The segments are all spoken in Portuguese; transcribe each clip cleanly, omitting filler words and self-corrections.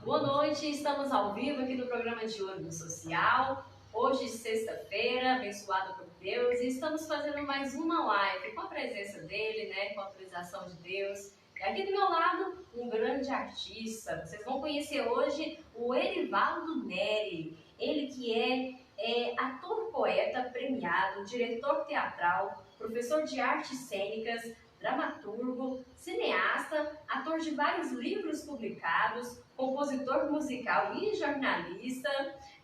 Boa noite, estamos ao vivo aqui no programa de Olho Social. Hoje, sexta-feira, abençoado por Deus, e estamos fazendo mais uma live com a presença dele, né, com a autorização de Deus. E aqui do meu lado, um grande artista. Vocês vão conhecer hoje o Erivaldo Neri. Ele que é ator, poeta, premiado, diretor teatral, professor de artes cênicas, dramaturgo, cineasta, ator de vários livros publicados, compositor musical e jornalista,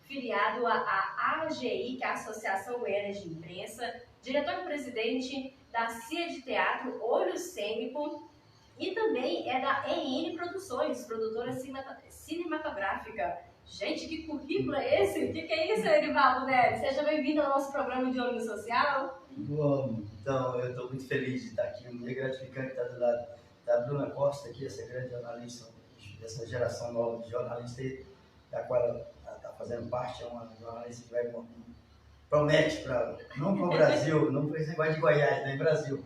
filiado à AGI, que é a Associação Goiana de Imprensa, diretor-presidente da CIA de Teatro Olho Cênico e também é da EN Produções, produtora cinematográfica. Gente, que currículo é esse? O que é isso, Erivaldo Neri? Seja bem-vindo ao nosso programa de Olho Social. Bom, então, eu estou muito feliz de estar aqui, muito gratificante estar do lado da Bruna Costa, aqui, essa grande jornalista, dessa geração nova de jornalistas, da qual ela está fazendo parte, é uma jornalista que vai, promete, não para o Brasil, não para esse negócio de Goiás, nem Brasil.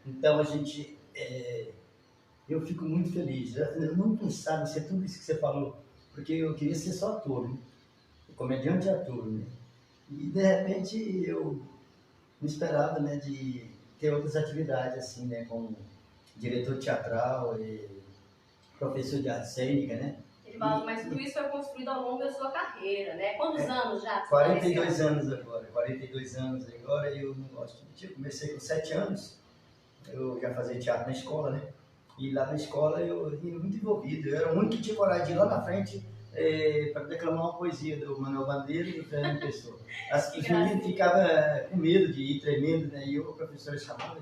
Então, a gente, eu fico muito feliz. Eu não pensava em ser tudo isso que você falou, porque eu queria ser só ator, né? Comediante e ator, né? E, de repente, eu não esperava, né, de ter outras atividades, assim, né, como diretor teatral e professor de arte cênica, né? Erivaldo, mas tudo isso foi construído ao longo da sua carreira, né? Quantos anos já? 42 anos agora, 42 anos agora, e eu não gosto de mentir. Comecei com 7 anos, eu já fazia teatro na escola, né? E lá na escola eu ia muito envolvido, eu era o único que tinha coragem de ir lá na frente para declamar uma poesia do Manuel Bandeira e do Fernando Pessoa. Os meninos ficavam com medo de ir, tremendo, né? E eu, o professor chamava,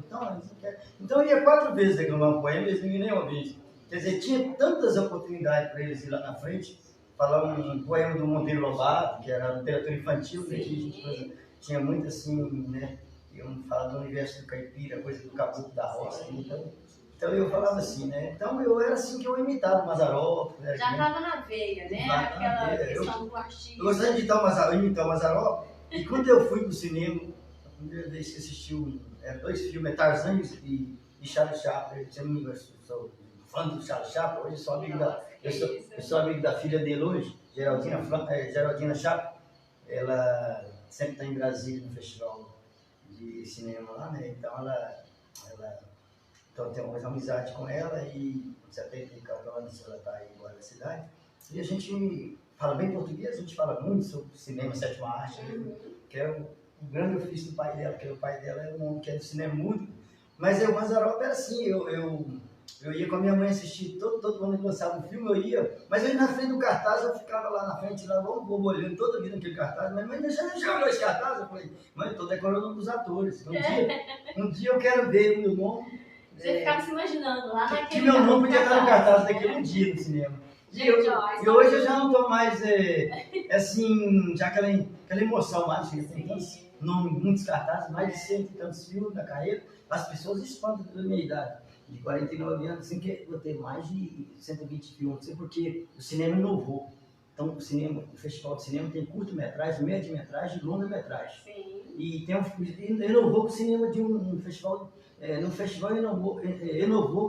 então eu ia 4 vezes declamar um poema e eles não iam nem ouvir. Quer dizer, tinha tantas oportunidades para eles ir lá na frente, falar um poema do Monteiro Lobato, que era literatura infantil, né? Tinha muito assim, né? Iam falar do universo do caipira, coisa do caboclo da roça, então eu falava assim, né? Então eu era assim que eu imitava o Mazzaropi. Né? Já estava na veia, né? Aquela questão do artista. Eu gostava de imitar o Mazzaropi. E quando eu fui pro cinema, a primeira vez que assisti dois filmes, Tarzan e Charlie Chaplin. Eu sou fã do Charlie Chaplin, hoje eu sou amigo da filha dele hoje, Geraldina Chaplin. Ela sempre está em Brasília, no festival de cinema lá, né? Então então eu tenho uma amizade com ela e 74 anos ela está aí agora na cidade. E a gente fala bem português, a gente fala muito sobre cinema, sétima arte, que é o grande ofício do pai dela, porque o pai dela é um homem que é do cinema mudo. Mas o Mazzaropi era assim, eu ia com a minha mãe assistir, todo ano que lançava um filme, eu ia, mas eu ia na frente do cartaz, eu ficava lá na frente, lá, vou olhando toda vida naquele cartaz, mas mãe, já olhou esse cartaz? Eu falei, mãe, eu estou decorando o nome dos atores, um dia eu quero ver o meu nome. Você ficava se imaginando lá naquele... Que meu nome podia estar no cartaz daquele dia no cinema. E hoje eu já não estou mais, assim, já aquela emoção mais, tem tantos nomes, muitos cartazes, mais de 100 e tantos filmes da carreira, as pessoas espantam pela minha idade. De 49 anos, assim, que eu tenho mais de 120 filmes, não sei porque o cinema inovou. Então, o Festival de Cinema tem curta-metragem, média-metragem e longa-metragem. E inovou com o cinema de um festival... no festival inovou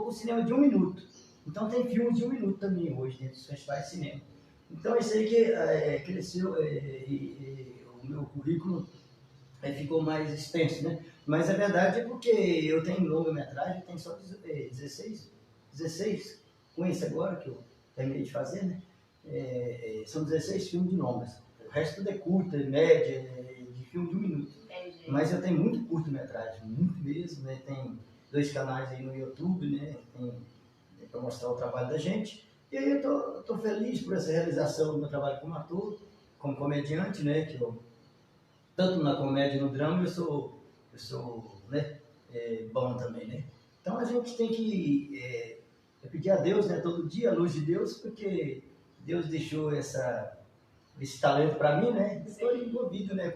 com o cinema de 1 minuto. Então tem filmes de 1 minuto também hoje dentro dos festivais de cinema. Então isso aí que cresceu, o meu currículo ficou mais extenso, né? Mas a verdade é porque eu tenho longa-metragem, tenho só 16, com esse agora que eu terminei de fazer, né? São 16 filmes de longas. O resto tudo é curta, média, de filme de 1 minuto. Entendi. Mas eu tenho muito curto-metragem, muito mesmo, né? Tem 2 canais aí no YouTube, né? Para mostrar o trabalho da gente. E aí eu tô feliz por essa realização do meu trabalho como ator, como comediante, né? Que tanto na comédia e no drama eu sou né? Bom também, né? Então a gente tem que pedir a Deus, né? Todo dia, a luz de Deus, porque Deus deixou esse talento para mim, né? Estou envolvido, né?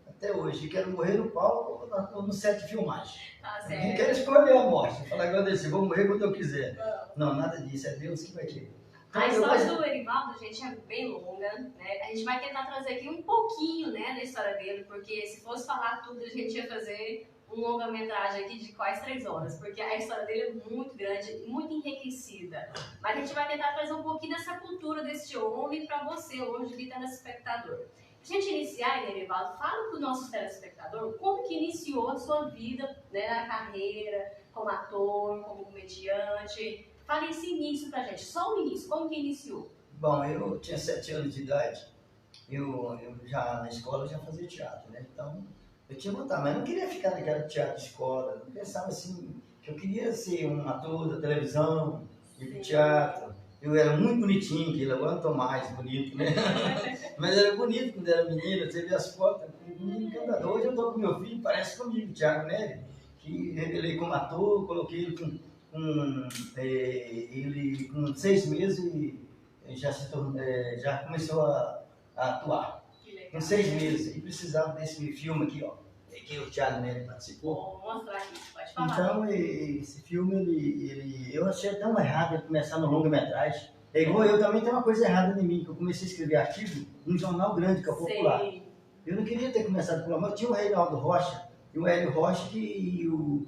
Até hoje, eu quero morrer no palco ou no set de filmagem. Não quero escolher a morte. Falar igual desse, vou morrer quando eu quiser. Não, nada disso, é Deus que vai querer. A história do Erivaldo, gente, é bem longa, né? A gente vai tentar trazer aqui um pouquinho, né, da história dele, porque se fosse falar tudo, a gente ia fazer um longa-metragem aqui de quase 3 horas, porque a história dele é muito grande, muito enriquecida. Mas a gente vai tentar trazer um pouquinho dessa cultura desse homem para você hoje, que telespectador. Para a gente iniciar, Nerivaldo, fala para o nosso telespectador como que iniciou a sua vida, né, na carreira, como ator, como comediante. Fala esse início pra gente, só o início, como que iniciou? Bom, eu tinha 7 anos de idade, eu já na escola eu já fazia teatro, né? Então eu tinha vontade, mas não queria ficar naquela teatro de escola. Eu pensava assim, que eu queria ser um ator da televisão, de teatro. Eu era muito bonitinho, que agora não estou mais bonito, né? Mas era bonito quando era menino, você vê as fotos, menino encantador. Hoje eu estou com meu filho, parece comigo, Thiago Nery, que revelei como ator, coloquei ele com 6 meses e já começou a atuar. Com 6 meses, e precisava desse filme aqui, ó, que o Thiago Nery participou. Vou mostrar aqui, pode falar. Então, esse filme, eu achei tão errado ele começar no longa-metragem. É igual eu também tem uma coisa errada em mim, que eu comecei a escrever artigo num jornal grande, que é o Popular. Eu não queria ter começado por lá, mas tinha o Reinaldo Rocha, e o Hélio Rocha e o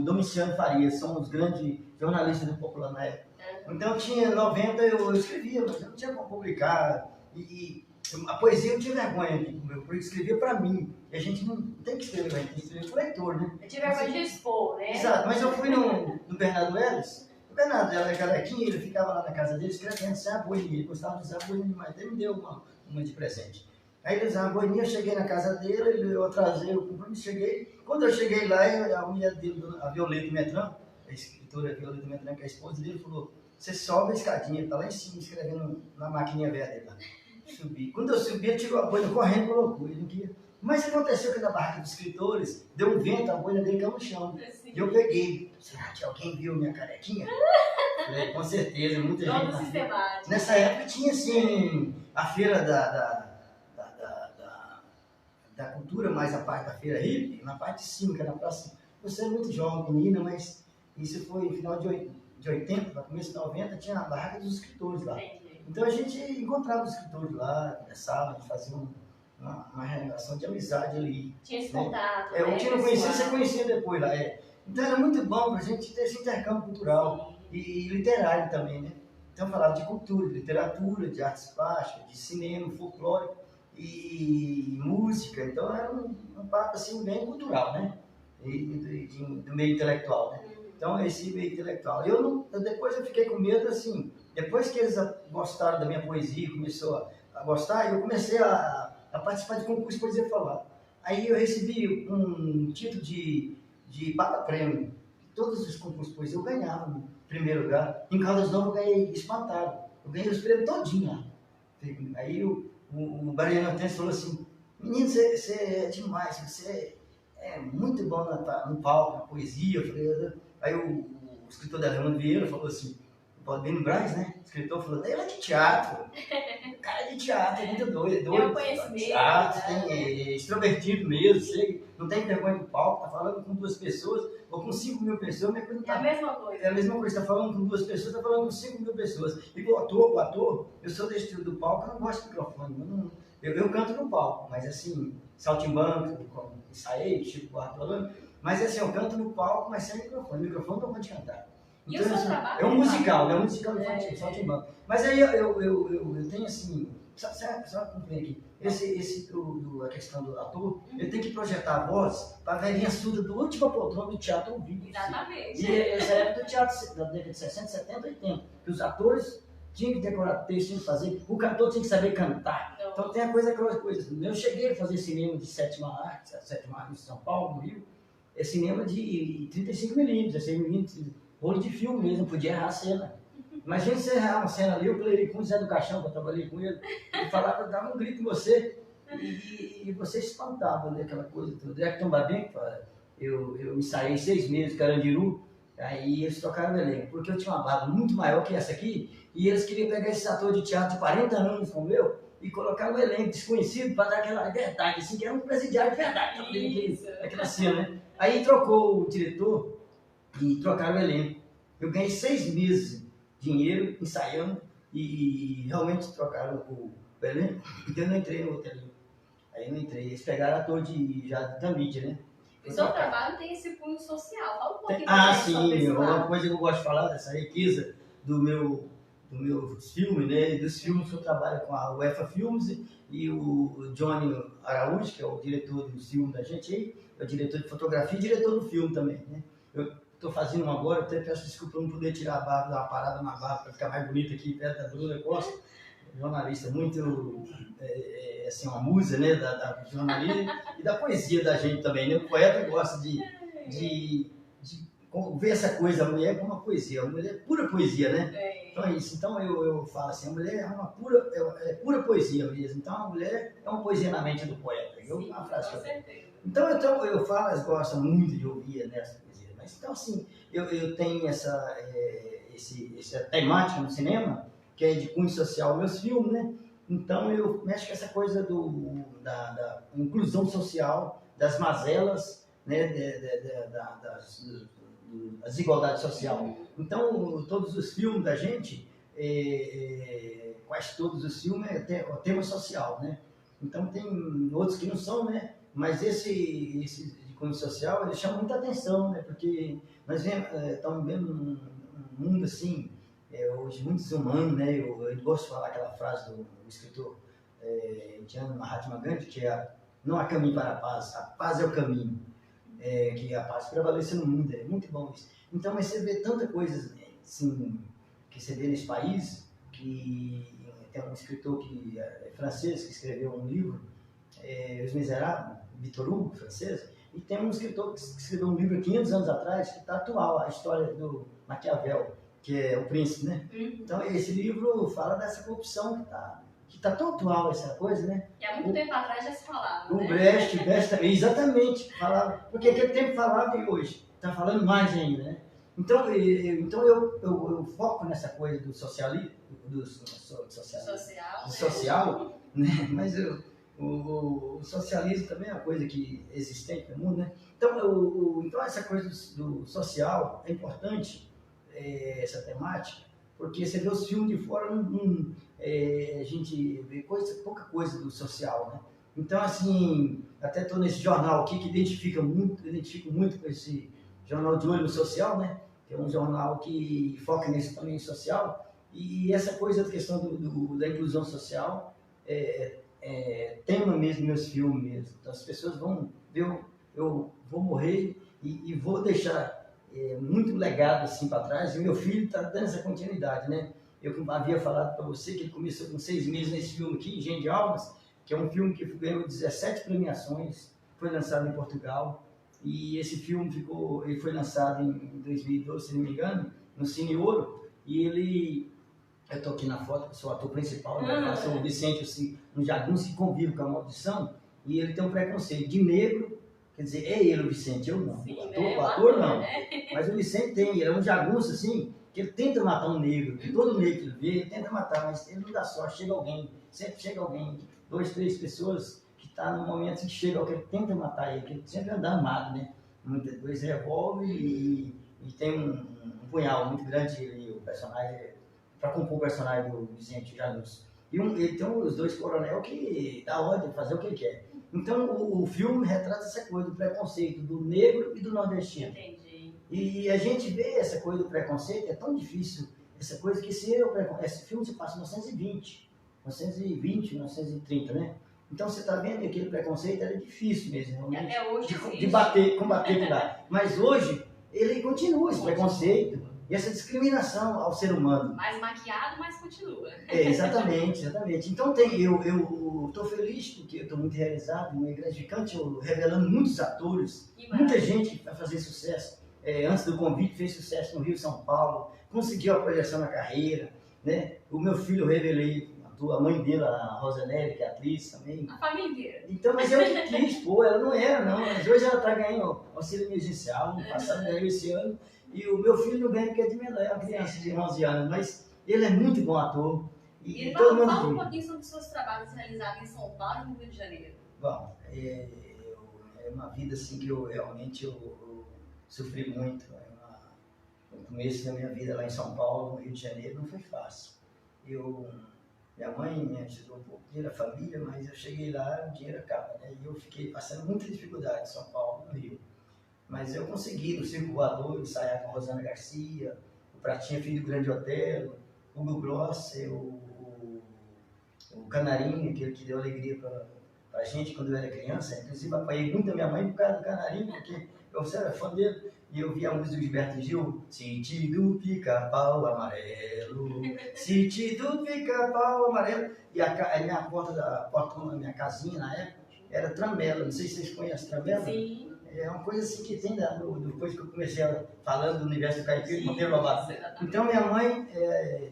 Domiciano Faria, são os grandes jornalistas do Popular na época. Então, tinha 90, eu escrevia, mas eu não tinha como publicar. A poesia eu tinha vergonha, eu escrevia para mim. E a gente não tem que escrever, a gente tem que escrever para o leitor, né? Eu tive vergonha de expor, né? Exato, mas eu fui no Bernardo Ellis. O Bernardo era carequinha, ele ficava lá na casa dele escrevendo sem a boininha. Ele gostava de usar a boininha demais. Ele me deu uma de presente. Aí ele usava a boininha, eu cheguei na casa dele, eu atrasei o compromisso, cheguei. Quando eu cheguei lá, a mulher dele, a Violeta Metran, a escritora Violeta Metran, que é a esposa dele, falou: você sobe a escadinha, ele tá lá em cima escrevendo na maquininha velha lá. Subi. Quando eu subi, ele tirou a boina correndo e colocou. Ele não queria. Mas aconteceu que na barraca dos escritores, deu um vento, a boina dele caiu no chão. E eu peguei. Será que alguém viu minha carequinha? Falei, com certeza, muita Todo gente. sistemático. Nessa época tinha assim, a feira da cultura, mais a parte da feira hippie, na parte de cima, que era na praça. Você é muito jovem, menina, mas isso foi no final de 80, no começo de 90, tinha a barraca dos escritores lá. Então a gente encontrava os escritores lá, conversava, a gente fazia uma relação de amizade ali. Tinha esse contato. Eu tinha não conhecia, você conhecia depois lá. Então era muito bom para a gente ter esse intercâmbio cultural e literário também, né? Então falava de cultura, de literatura, de artes plásticas, de cinema, folclore e música. Então era um papo assim bem cultural, né? Do meio intelectual, né? Então esse meio intelectual. Depois eu fiquei com medo assim. Depois que eles gostaram da minha poesia, começou a gostar, eu comecei a participar de concurso de poesia falada. Aí eu recebi um título de prêmio. Todos os concursos de poesia eu ganhava no primeiro lugar. Em Caldas Novas eu ganhei espantado. Eu ganhei os prêmios todinho lá. Aí o Bariano Tense falou assim: menino, você é demais, você é muito bom no palco, na poesia. Eu falei, aí o escritor da Leandro Vieira falou assim: o Bino Braz, né? O escritor falou: ele é de teatro. O cara é de teatro, é muito doido. Eu conheço mesmo. Teatro, é extrovertido mesmo, chega, não tem vergonha do palco, tá falando com 2 pessoas ou com 5.000 pessoas. Minha coisa É a mesma coisa. É a mesma coisa, tá falando com 2 pessoas, tá falando com 5.000 pessoas. E o ator, eu sou desse estilo do palco, eu não gosto de microfone. Eu canto no palco, mas assim, saltimbanco, ensaiei, Chico Buarque falando, mas assim, eu canto no palco, mas sem microfone. Microfone não pode cantar. Então, e o seu trabalho? É um musical infantil, saltimbanco. Mas aí eu tenho assim, só cumprir aqui, a questão do ator, ele tem que projetar a voz para a velhinha surda do último poltrona do teatro ouvir. Exatamente. E essa época do teatro, da década de 60, 70, 80, que os atores tinham que decorar texto, tinham que fazer, o cantor tinha que saber cantar. Então tem aquelas coisas. Eu cheguei a fazer cinema de sétima arte em São Paulo, no Rio, é cinema de 35mm, 16mm, rolo de filme mesmo, podia errar a cena. Imagina você errar uma cena ali, eu falei com o Zé do Caixão, que eu trabalhei com ele, ele falava, dava um grito em você, e você espantava, né, aquela coisa toda. Hector Babenco, eu ensaiei 6 meses, Carandiru, aí eles tocaram o elenco, porque eu tinha uma barba muito maior que essa aqui, e eles queriam pegar esse ator de teatro de 40 anos como eu, e colocar no elenco desconhecido para dar aquela verdade, assim, que era um presidiário de verdade, aquela cena, né? Aí trocou o diretor e trocaram o elenco. Eu ganhei 6 meses de dinheiro ensaiando e realmente trocaram o elenco, então eu não entrei no outro elenco. Aí eu não entrei, eles pegaram ator da mídia, né? O seu trabalho tem esse cunho social. Fala um pouquinho sim, uma coisa que eu gosto de falar dessa riqueza do meu filme, né? Dos filmes que eu trabalho com a UEFA Filmes e o Johnny Araújo, que é o diretor do filme da gente aí, é o diretor de fotografia e diretor do filme também, né? Eu estou fazendo um agora, até peço desculpa por não poder tirar a barba, dar uma parada na barba para ficar mais bonita aqui perto da Bruna Costa, jornalista muito, assim, uma musa, né, da jornalismo e da poesia da gente também, né? O poeta gosta de ver essa coisa, a mulher como uma poesia, a mulher é pura poesia, né? Então é isso. Então eu falo assim, a mulher é uma pura poesia mesmo. Então a mulher é uma poesia na mente do poeta. Sim, uma frase com certeza. Então eu falo, elas gostam muito de ouvir nessa poesia. Mas então assim, eu tenho essa temática no cinema, que é de cunho social, meus filmes, né? Então eu mexo com essa coisa da inclusão social, das mazelas, né? Da desigualdade social. Então, todos os filmes da gente, quase todos os filmes, é o tema social, né? Então, tem outros que não são, né? Mas esse de cunho social, ele chama muita atenção, né? Porque nós estamos vendo um mundo, assim, hoje muito desumano, né? Eu gosto de falar aquela frase do escritor indiano Mahatma Gandhi, que é: não há caminho para a paz é o caminho. Que a paz prevaleça no mundo, é muito bom isso. Então, mas você vê tanta coisa assim, que você vê nesse país, que tem um escritor que é francês, que escreveu um livro, Os Miseráveis, Victor Hugo, francês, e tem um escritor que escreveu um livro 500 anos atrás, que está atual, a história do Maquiavel, que é o príncipe, né? Então, esse livro fala dessa corrupção que está tão atual essa coisa, né? E há muito tempo atrás já se falava, o Brecht também, exatamente, falava, porque aquele tempo falava e hoje está falando mais ainda, né? Então eu foco nessa coisa do socialismo, do social, né? Mas o socialismo também é uma coisa que é existente no mundo, né? Então essa coisa do social é importante, essa temática, porque você vê os filmes de fora, a gente vê pouca coisa do social, né? Então, assim, até estou nesse jornal aqui que identifico muito com esse jornal de olho social, né? Que é um jornal que foca nesse também social. E essa coisa da questão da inclusão social tema mesmo meus filmes mesmo. Então, as pessoas vão ver, eu vou morrer e vou deixar muito legado assim para trás, e meu filho está dando essa continuidade, né? Eu havia falado para você que ele começou com 6 meses nesse filme aqui, Engenho de Almas, que é um filme que ganhou 17 premiações, foi lançado em Portugal, e esse filme ele foi lançado em 2012, se não me engano, no Cine Ouro, e eu estou aqui na foto, sou o ator principal, né? Sou o Vicente, um jagunço que convive com a maldição, e ele tem um preconceito de negro. Quer dizer, é ele o Vicente, eu não. Sim, o ator não. Né? Mas o Vicente ele é um jagunço assim, que ele tenta matar um negro, que todo negro que ele vê, ele tenta matar, mas ele não dá sorte, sempre chega alguém, 2, 3 pessoas que estão no momento que chega alguém que tenta matar ele, que ele sempre anda armado, né? 2 revólver e tem um punhal muito grande, o personagem, para compor o personagem do Vicente Janus. E ele tem os 2 coronel que dá ordem de fazer o que ele quer. Então, o filme retrata essa coisa do preconceito do negro e do nordestino. Entendi. E a gente vê essa coisa do preconceito, é tão difícil, essa coisa que esse filme se passa em 1930, né? Então, você está vendo que aquele preconceito era difícil mesmo, realmente, hoje combater aquilo lá. Mas hoje, ele continua esse preconceito e essa discriminação ao ser humano. Mais maquiado, mas continua. Exatamente. Então eu estou feliz porque eu estou muito realizado, é gratificante, revelando muitos atores, muita gente que vai fazer sucesso. Antes do convite fez sucesso no Rio e São Paulo, conseguiu a projeção na carreira, né? O meu filho eu revelei, a mãe dele, a Rosanelli, que é atriz também. A família inteira. Então, mas eu que quis, ela não era, não. Mas hoje ela está ganhando auxílio emergencial, no passado ganhou esse ano. E o meu filho não ganha porque é de menor, é uma criança de 11 anos, mas ele é muito bom ator. E fala um pouquinho sobre os seus trabalhos realizados em São Paulo e no Rio de Janeiro. Bom, é uma vida assim que eu realmente sofri muito. No começo da minha vida lá em São Paulo, no Rio de Janeiro, não foi fácil. Minha mãe me ajudou um pouco, a família, mas eu cheguei lá, o dinheiro acaba, né? E eu fiquei passando muita dificuldade em São Paulo, no Rio. mas eu consegui no Circo Voador ensaiar com a Rosana Garcia, o Pratinha, filho do Grande Otelo, o Hugo Grosser, o Canarinho, aquele que deu alegria para a gente quando eu era criança. Inclusive, apanhei muito a minha mãe por causa do Canarinho, porque eu era fã dele. E eu vi a música do Gilberto Gil, Sentido Pica-Pau Amarelo, Sentido Pica-Pau Amarelo. E a minha porta da minha casinha na época era tramela. Não sei se vocês conhecem tramela. Sim. É uma coisa assim que tem depois que eu comecei falando do universo do caipira, Monteiro Lobato. Então minha mãe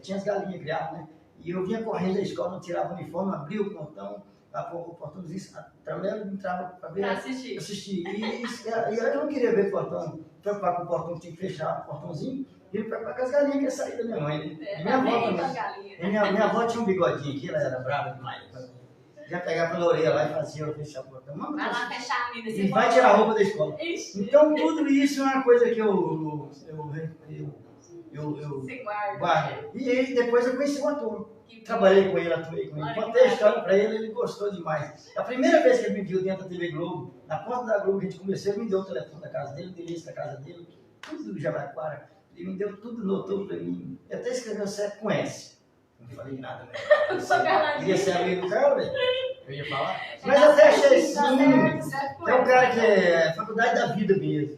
tinha as galinhas criadas, né? E eu vinha correndo da escola, não tirava o uniforme, abria o portão, o portãozinho, a tramela entrava para ver. Para assistir. E eu não queria ver o portão, preocupar com o portão, tinha que fechar o portãozinho, e preocupar com as galinhas que ia sair da minha mãe, né? Minha avó também. Minha avó tinha um bigodinho aqui, ela era brava demais. Já pegava pela orelha lá e fazia eu fechar o portão. Vai lá fechar a vida. E vai tirar a roupa da escola. Ixi. Então tudo isso é uma coisa que eu guardo. E aí depois eu conheci o ator. Trabalhei com ele, atuei com ele. Contei a história para ele, ele gostou demais. A primeira vez que ele me viu dentro da TV Globo, na porta da Globo, a gente começou, ele me deu o telefone da casa dele, o endereço da casa dele, tudo do Jabaquara. Ele me deu tudo, notou para mim. Eu até escreveu certo com S. Não falei nada, né? Queria ser amigo do cara, velho. Eu ia falar. Mas até achei sim. É um cara que é faculdade da vida mesmo.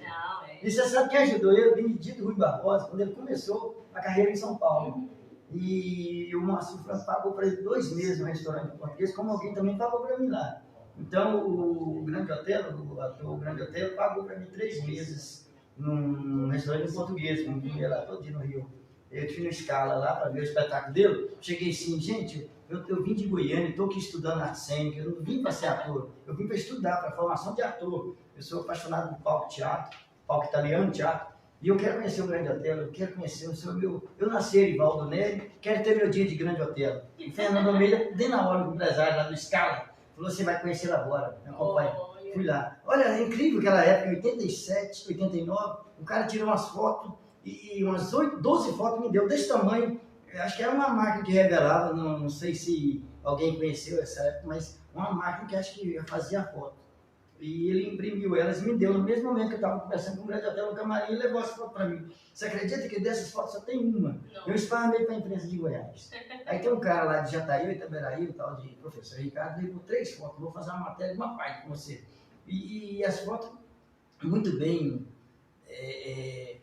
E você sabe quem ajudou ele? Benedito Rui Barbosa, quando ele começou a carreira em São Paulo. E o Márcio Franco pagou para ele 2 meses no restaurante português, como alguém também pagou para mim lá. Então o Grande Otelo, o ator Grande Otelo, pagou para mim 3 meses num restaurante português, que eu ia lá todo dia no Rio. Eu tinha uma escala lá para ver o espetáculo dele. Cheguei assim, gente, eu vim de Goiânia, estou aqui estudando arte cênica, eu não vim para ser ator, eu vim para estudar, para formação de ator. Eu sou apaixonado por palco teatro, palco italiano, teatro. E eu quero conhecer o Grande Otelo, eu quero conhecer o seu meu. Eu nasci em Erivaldo Neri, quero ter meu dia de Grande Otelo. E Fernando Almeida, dentro na hora do empresário lá do Scala, falou: você vai conhecer ele agora. Meu papai. Fui lá. Olha, é incrível aquela época, em 87, 89, o cara tirou umas fotos, e umas 12 fotos me deu desse tamanho. Acho que era uma máquina que revelava, não sei se alguém conheceu essa época, mas uma máquina que acho que fazia a foto. E ele imprimiu elas e me deu no mesmo momento que eu estava conversando com o Grande Otelo no camarim e levou as fotos para mim. Você acredita que dessas fotos só tem uma? Não. Eu esparramei para a imprensa de Goiás. Aí tem um cara lá de Jataí, Itaberaí, o tal de professor Ricardo, levou 3 fotos. Vou fazer uma matéria de uma parte com você. E as fotos, muito bem,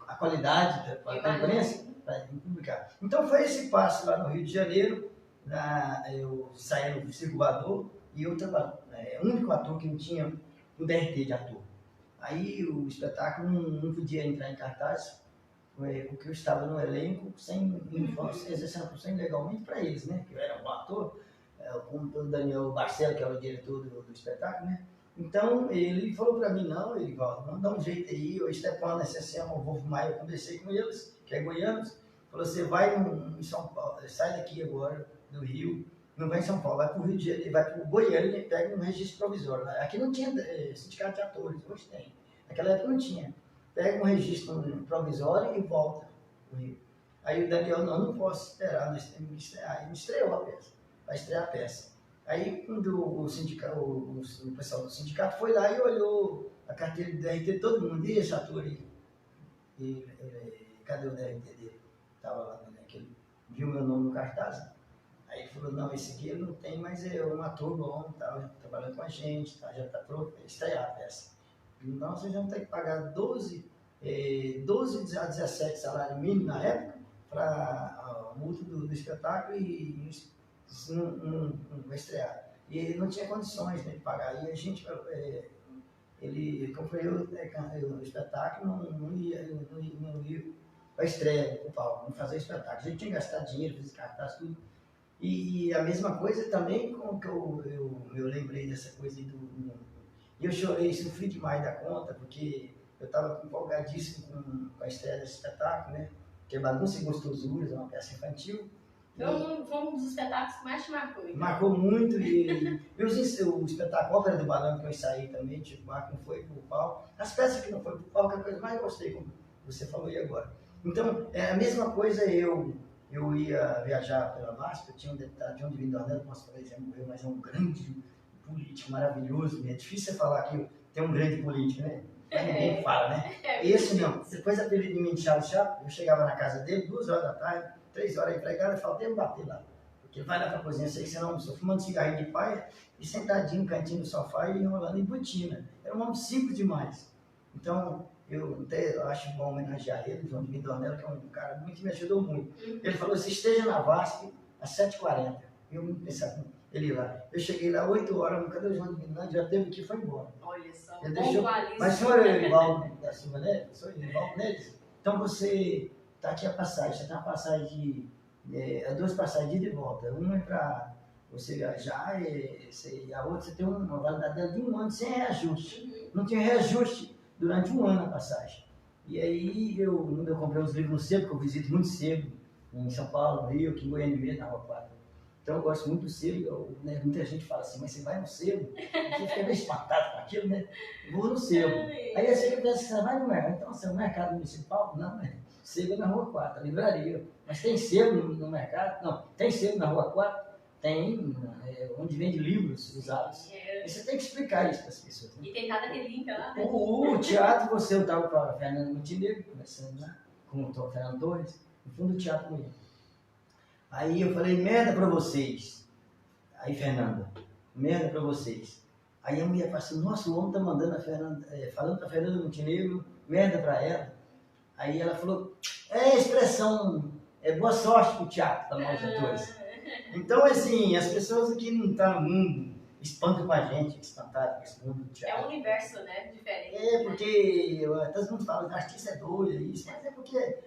a qualidade para a imprensa, para publicar. Então foi esse passo lá no Rio de Janeiro, eu saí no Circo Voador e eu trabalhei, o único ator que não tinha o DRT de ator. Aí o espetáculo não podia entrar em cartaz, porque eu estava no elenco sem exercendo a função legalmente para eles, né? Que eu era um ator, como o Daniel Barcelo, que é o diretor do espetáculo, né? Então ele falou para mim: não, Erivaldo, vamos dar um jeito aí. O Estepano, o Wolf Maia, eu conversei com eles, que é goianos, falou: você vai em São Paulo, sai daqui agora do Rio. Não vai em São Paulo, vai para o Rio de Janeiro, vai para o Goiânia e pega um registro provisório. Aqui não tinha sindicato de atores, hoje tem. Naquela época não tinha. Pega um registro provisório e volta para o Rio. Aí o Daniel: não posso esperar, aí estreou a peça, vai estrear a peça. Aí quando o pessoal do sindicato foi lá e olhou a carteira do DRT, todo mundo: e esse ator aí? Cadê o DRT dele? Estava lá, né, que ele viu meu nome no cartaz. Aí ele falou: não, esse aqui ele não tem, mas é um ator bom, tá trabalhando com a gente, tá, já está pronto, estrear a peça. Então vocês vão ter que pagar 12 a 17 salário mínimo na época para a multa do espetáculo e não vai estrear. E ele não tinha condições, né, de pagar. E a gente, ele comprou o espetáculo, não ia para a estreia, para o palco, não fazer o espetáculo. A gente tinha gastado dinheiro, fez cartaz, tudo. E a mesma coisa também com que eu lembrei dessa coisa e eu chorei, sofri demais da conta, porque eu estava empolgadíssimo com a estreia desse espetáculo, né? Que é Bagunça e Gostosuras, é uma peça infantil. Foi um dos espetáculos que mais te marcou. Então. Marcou muito, e o espetáculo Ópera do Balão, que eu ensaiei também, tipo, Marco não foi pro palco. As peças que não foram pro palco é a coisa que mais gostei, como você falou aí agora. Então, é a mesma coisa eu ia viajar pela MASP, eu tinha um deputado, João Divino Dornelles, nosso presidente morreu, mas é um grande político maravilhoso, né? É difícil você falar que tem um grande político, né? Mas ninguém fala, né? Esse não. Depois apelido de mim de Charles Chaplin, eu chegava na casa dele, 2 horas da tarde, 3 horas empregado, eu falava, devo bater lá. Porque vai lá pra cozinha, sei que você não almoçou, fumando cigarrinho de paia e sentadinho no cantinho do sofá e enrolando em botina. Era um homem simples demais. Então, eu acho bom homenagear ele, João de Vidornella, que é um cara muito que me ajudou muito. Ele falou assim, esteja na VASP às 7h40. Eu pensava, ele lá. Eu cheguei lá 8 horas, cadê o João de Vidornella? Já teve que foi embora. Olha só, ele deixou... Mas o senhor é Evaldo da Silva Neves? Sou Evaldo Neves? Então você está aqui a passagem, você tem uma passagem de... 2 passagens de ida e volta. Uma é para você viajar e a outra você tem uma validade de 1 ano sem reajuste. Não tinha reajuste durante 1 ano a passagem. E aí eu comprei os livros no sebo, porque eu visito muito sebo, em São Paulo, no Rio, aqui em Goiânia mesmo, na Rua 4. Então eu gosto muito do sebo, né? Muita gente fala assim, mas você vai no sebo? Você fica meio espantado com aquilo, né? Eu vou no sebo. Aí você pensa que você vai no mercado. Então, você é o mercado municipal? Não, sebo é na Rua 4, a livraria. Mas tem sebo no mercado? Não, tem sebo na Rua 4? Tem, onde vende livros usados. E você tem que explicar isso para as pessoas. Né? E tem cada relíquia lá, né? O teatro, eu estava com a Fernanda Montenegro, começando lá, com o Fernando Torres, no fundo do teatro comigo. Aí eu falei, merda para vocês. Aí, Fernanda, merda para vocês. Aí a mulher falou assim, nossa, o homem está mandando a Fernanda, falando para a Fernanda Montenegro, merda para ela. Aí ela falou, expressão, boa sorte para o teatro, para nós atores. Então, assim, as pessoas que não estão no mundo espantam com a gente, espantaram com esse mundo do teatro. É um universo, né, diferente. Porque todo mundo fala que o artista é doido, isso, mas é porque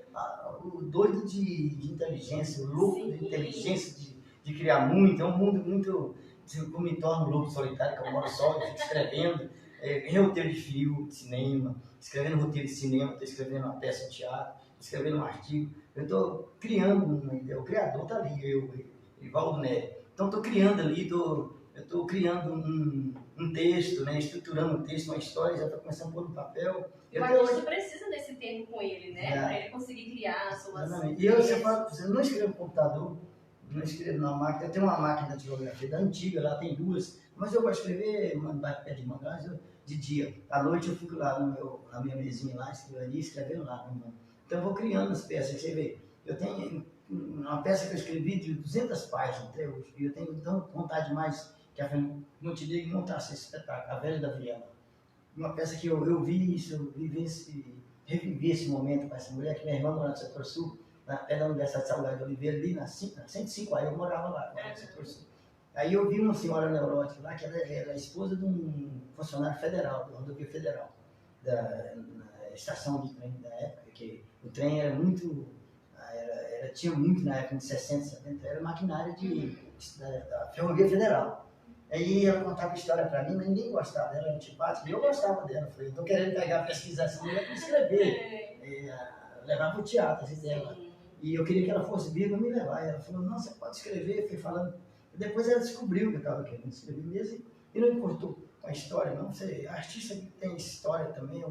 o doido de inteligência, o louco de inteligência, de criar muito, é um mundo muito, como me torna um lobo solitário, que eu moro só, eu fico escrevendo, em roteiro de filme, de cinema, escrevendo roteiro de cinema, estou escrevendo uma peça de teatro, escrevendo um artigo, eu estou criando uma ideia, o criador está ali, Evaldo Neves. Então estou criando ali, eu estou criando um texto, né, estruturando um texto, uma história, já estou começando a pôr no papel. E o artista precisa desse tempo com ele, né, para ele conseguir criar suas... E você não escreve no computador, não escrevo na máquina, eu tenho uma máquina de tipografia da antiga, lá tem 2, mas eu vou escrever, mandar pé de mangá, de dia. À noite eu fico lá na minha mesinha lá, escrevendo lá. Então eu vou criando as peças, você vê, eu tenho uma peça que eu escrevi de 200 páginas até hoje, e eu tenho então vontade mais que a Fernanda Montenegro montasse esse espetáculo, A Velha da Viela. Uma peça que eu vi isso, eu revivi esse momento com essa mulher, que minha irmã morava no setor sul, na pé da Universidade de Salgado de Oliveira, ali na 105, aí eu morava lá, no setor sul. Aí eu vi uma senhora neurótica lá, que ela era a esposa de um funcionário federal, da rodovia federal, da estação de trem da época, que o trem era muito, tinha muito na época de 60, 70, era maquinária da Ferrovia Federal. Aí ela contava história para mim, mas ninguém gostava dela, era antipática, e eu gostava dela. Eu falei, eu estou querendo pegar, pesquisar essa mulher para escrever, levar para o teatro essa ideia lá. E eu queria que ela fosse viva e me levar. E ela falou, não, você pode escrever, eu fui falando. E depois ela descobriu que eu estava querendo escrever mesmo, e não importou com a história, não. Você, artista que tem história também,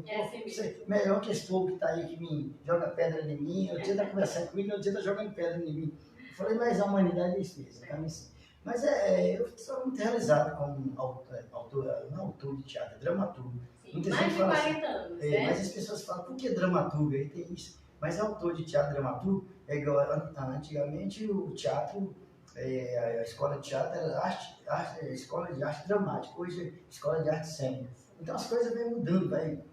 melhor que esse povo que está aí, que me joga pedra em mim, eu dia está conversando comigo, eu dia está jogando pedra em mim. Eu falei, mas a humanidade é isso mesmo, Mas eu sou muito realizado como autor de teatro, dramaturgo. Sim, mais de 40 anos, né? Mas as pessoas falam, por que dramaturgo? Aí tem isso. Mas autor de teatro, dramaturgo, é igual antigamente o teatro, a escola de teatro era escola de arte dramática, hoje é escola de arte cênica. Então as coisas vão mudando,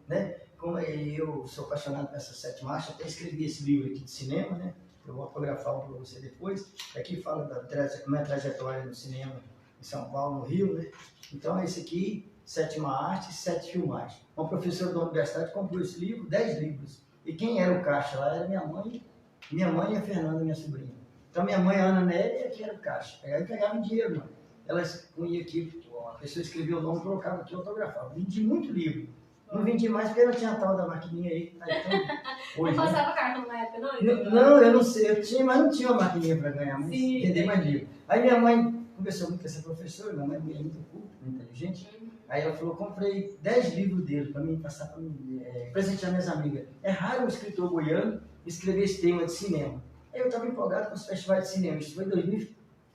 né? Como eu sou apaixonado por essa 7ª arte, até escrevi esse livro aqui de cinema, né? Eu vou autografar um para você depois. Aqui fala da minha trajetória no cinema em São Paulo, no Rio, né? Então esse aqui, 7ª arte, 7 filmagens. Um professor da universidade comprou esse livro, 10 livros. E quem era o caixa lá era minha mãe e a Fernanda, minha sobrinha. Então minha mãe, a Ana Nélia, que era o caixa. Aí pegava dinheiro, mano. Elas punham aqui, a pessoa escrevia o nome, colocava aqui, autografava. Vendi muito livro. Não vendi mais porque não tinha a tal da maquininha aí. Então, hoje, não passava cartão na época, não? Não, eu não sei. Eu tinha, mas não tinha uma maquininha para ganhar, mas vender mais livro. Aí minha mãe conversou muito com essa professora, minha mãe é muito culta, muito inteligente. Aí ela falou, comprei 10 livros dele para mim passar para presentear minhas amigas. É raro um escritor goiano escrever esse tema de cinema. Aí eu estava empolgado com os festivais de cinema. Isso foi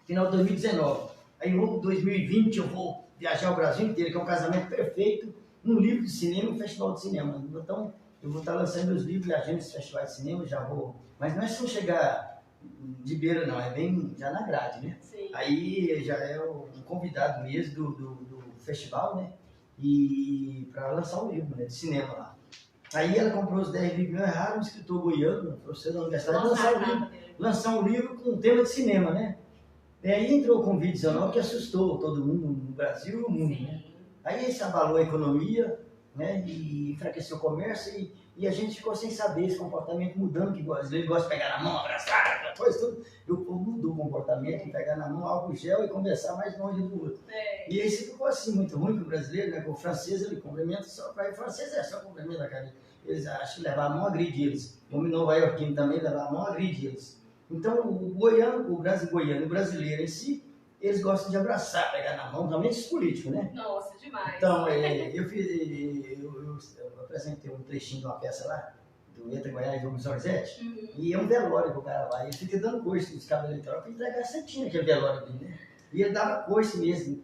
final de 2019. Aí em 2020 eu vou viajar o Brasil inteiro, que é um casamento perfeito um livro de cinema e um festival de cinema. Então, eu vou estar lançando meus livros e agentes de festivais de cinema, já vou... Mas não é só chegar de beira, não, é bem já na grade, né? Sim. Aí já é um convidado mesmo do festival, né? E para lançar um livro, né, de cinema lá. Aí ela comprou os 10 livros errados, um escritor goiano, professor da universidade, lançar um livro com um tema de cinema, né? E aí entrou o Covid-19 que assustou todo mundo no Brasil e no mundo, né? Aí isso abalou a economia, né? E enfraqueceu o comércio e a gente ficou sem saber esse comportamento mudando, que o brasileiro gosta de pegar na mão, abraçar, aquela coisa, tudo. E o povo mudou o comportamento, pegar na mão álcool gel e conversar mais longe do outro. E aí isso ficou assim, muito ruim para o brasileiro, né? O francês, ele cumprimenta só, para o francês é só cumprimenta, cara. Eles acham que levar a mão agride eles. O homem nova-iorquino também levar a mão agride eles. Então o goiano, o brasileiro em si, eles gostam de abraçar, pegar na mão, também os políticos, né? Nossa, demais. Então, eu apresentei um trechinho de uma peça lá, do Eta Goiás, do Zorzete, e é um velório que o cara vai. Ele fica dando coice nos cabos eleitorais para entregar certinho aquele velório ali, né? E ele dava coice mesmo.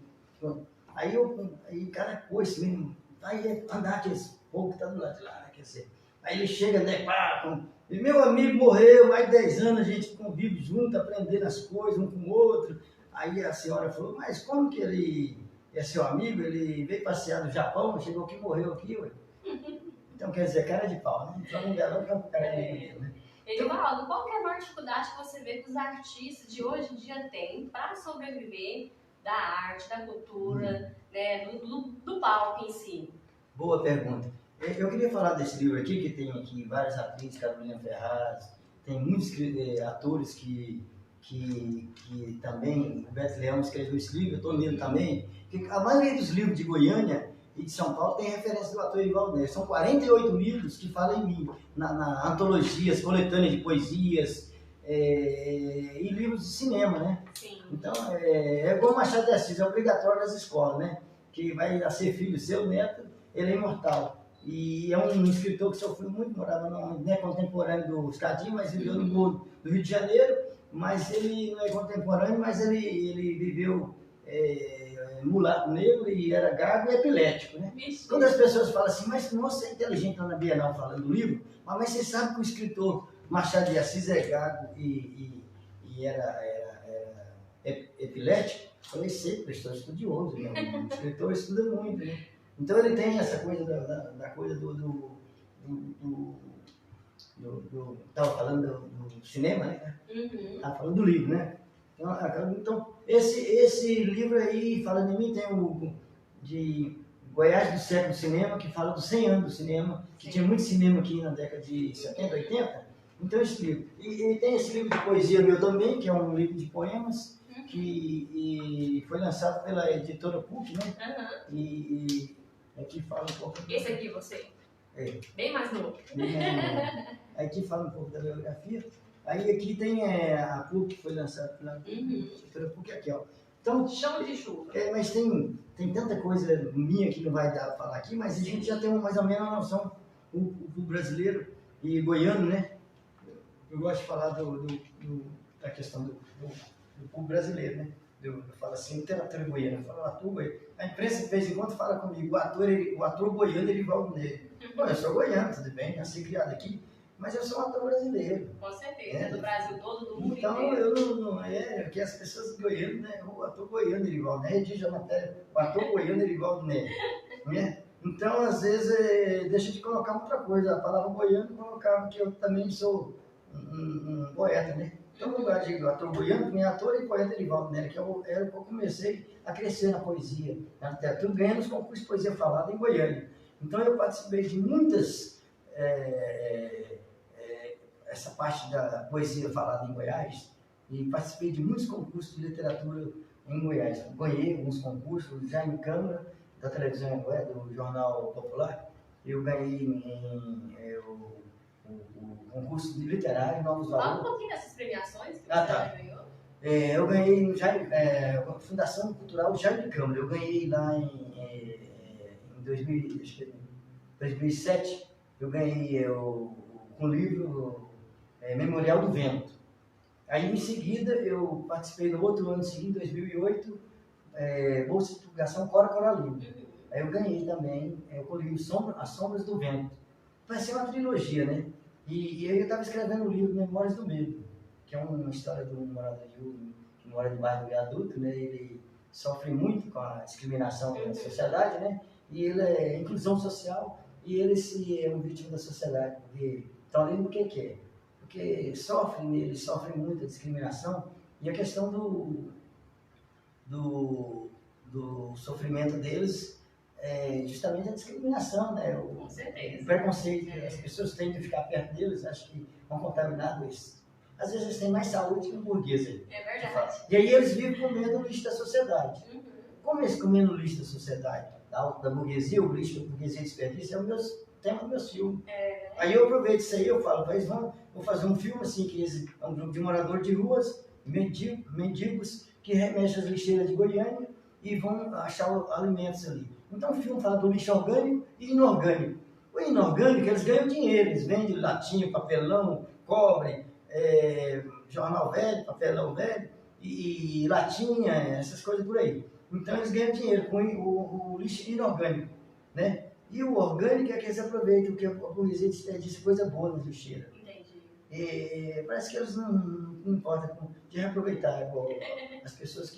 Aí o cara coice mesmo. Aí andar aqueles povo que está do lado de lá, né? Quer dizer, aí ele chega, né? Pá, e meu amigo morreu, mais de 10 anos a gente convive junto, aprendendo as coisas um com o outro. Aí a senhora falou, mas como que ele é seu amigo? Ele veio passear no Japão, chegou aqui e morreu aqui, ué. Então, quer dizer, cara de pau, né? Então, não é um cara de pau, né? Edivaldo, qual que é a maior dificuldade que você vê que os artistas de hoje em dia têm para sobreviver da arte, da cultura, né, do palco em si? Boa pergunta. Eu queria falar desse livro aqui, que tem aqui várias atrizes, Carolina Ferraz, tem muitos atores que também, o Beto Leão escreveu esse livro, eu estou lendo também, que a maioria dos livros de Goiânia e de São Paulo tem referência do ator Erivaldo Neves. São 48 livros que falam em mim, na antologias, coletâneas de poesias e livros de cinema, né? Sim. Então, é como Machado de Assis, é obrigatório das escolas, né? Que vai a ser filho seu, neto, ele é imortal. E é um escritor que sofreu muito, morava não é contemporâneo do Escadinho, mas viveu no Morro do Rio de Janeiro, mas ele não é contemporâneo, mas ele viveu mulato negro e era gago e epilético, né? Quando as pessoas falam assim, mas nossa, é inteligente lá na Bienal falando do livro, mas você sabe que o escritor Machado de Assis é gago e era epilético? Eu falei, sei, eu estou estudioso, né? O escritor estuda muito, né? Então ele tem essa coisa da coisa estava falando do cinema, né? Estava falando do livro, né? Então esse livro aí, falando em mim, tem o de Goiás do Século do Cinema, que fala dos 100 anos do cinema, que tinha muito cinema aqui na década de 70, 80. Então esse livro. E tem esse livro de poesia meu também, que é um livro de poemas, que foi lançado pela editora PUC, né? E aqui fala um pouco... Esse aqui, você? É. Bem mais novo. Aqui fala um pouco da biografia. Aí aqui tem a PUC, que foi lançada pela editora PUC, aqui, ó. Então, Chão de chuva. Mas tem tanta coisa minha que não vai dar para falar aqui, mas a gente já tem mais ou menos uma noção, o brasileiro e goiano, né? Eu gosto de falar da questão do povo brasileiro, né? Eu falo assim, literatura goiana, eu falo ator goiano. A imprensa de vez em quando fala comigo, o ator goiano Erivaldo Neves. Bom, eu sou goiano, tudo bem, nasci criado aqui, mas eu sou um ator brasileiro. Com certeza, do Brasil todo, do mundo então, inteiro. Então, eu não que as pessoas goianas, né? O ator goiano Erivaldo Neves, diz a matéria, o ator goiano Erivaldo Neves, né? Então, às vezes, deixa de colocar outra coisa, a palavra goiano, colocava que eu também sou um poeta, né? Então, no lugar de ator goiano, minha ator e poeta Erivaldo Neves, que era o que eu comecei a crescer na poesia, na literatura, ganhando os concursos de poesia falada em Goiânia. Então, eu participei de muitas... essa parte da poesia falada em Goiás, e participei de muitos concursos de literatura em Goiás. Ganhei alguns concursos já em Câmara, da televisão do Jornal Popular. Eu ganhei o concurso de literário Novos Valores. Fala um pouquinho dessas premiações que você ganhou. Eu ganhei a Fundação Cultural Jaime de Câmara. Eu ganhei lá em 2007. Eu ganhei com o livro Memorial do Vento. Aí, em seguida, eu participei no outro ano seguinte, em 2008, Bolsa de Divulgação Cora Coralina. Aí eu ganhei também, eu coloquei As Sombras do Vento. Vai ser uma trilogia, né? E aí eu estava escrevendo o livro Memórias do Medo, que é uma história de um morador de rua que mora debaixo do viaduto, né? Ele sofre muito com a discriminação da sociedade, né? E ele é inclusão social e ele é um vítima da sociedade, porque estão além do que é. Porque eles sofrem muita discriminação e a questão do sofrimento deles é justamente a discriminação, né? Com certeza. O preconceito que as pessoas têm de ficar perto deles, acho que vão contaminar eles. Às vezes eles têm mais saúde que um burguês. É verdade. E aí eles vivem comendo o lixo da sociedade. Como eles comendo o lixo da sociedade, da burguesia, o lixo da burguesia desperdício, é o tema dos meus filmes. Aí eu aproveito isso aí, eu falo, vou fazer um filme assim, que é um grupo de moradores de ruas, mendigos, que remexem as lixeiras de Goiânia e vão achar alimentos ali. Então o filme fala do lixo orgânico e inorgânico. O inorgânico, eles ganham dinheiro, eles vendem latinha, papelão, cobre, jornal velho, papelão velho, e latinha, essas coisas por aí. Então eles ganham dinheiro com o lixo inorgânico, né? E o orgânico é que eles aproveitam, porque a burguesia desperdiça coisa boa nas lixeiras. Parece que eles não importam de reaproveitar, igual as pessoas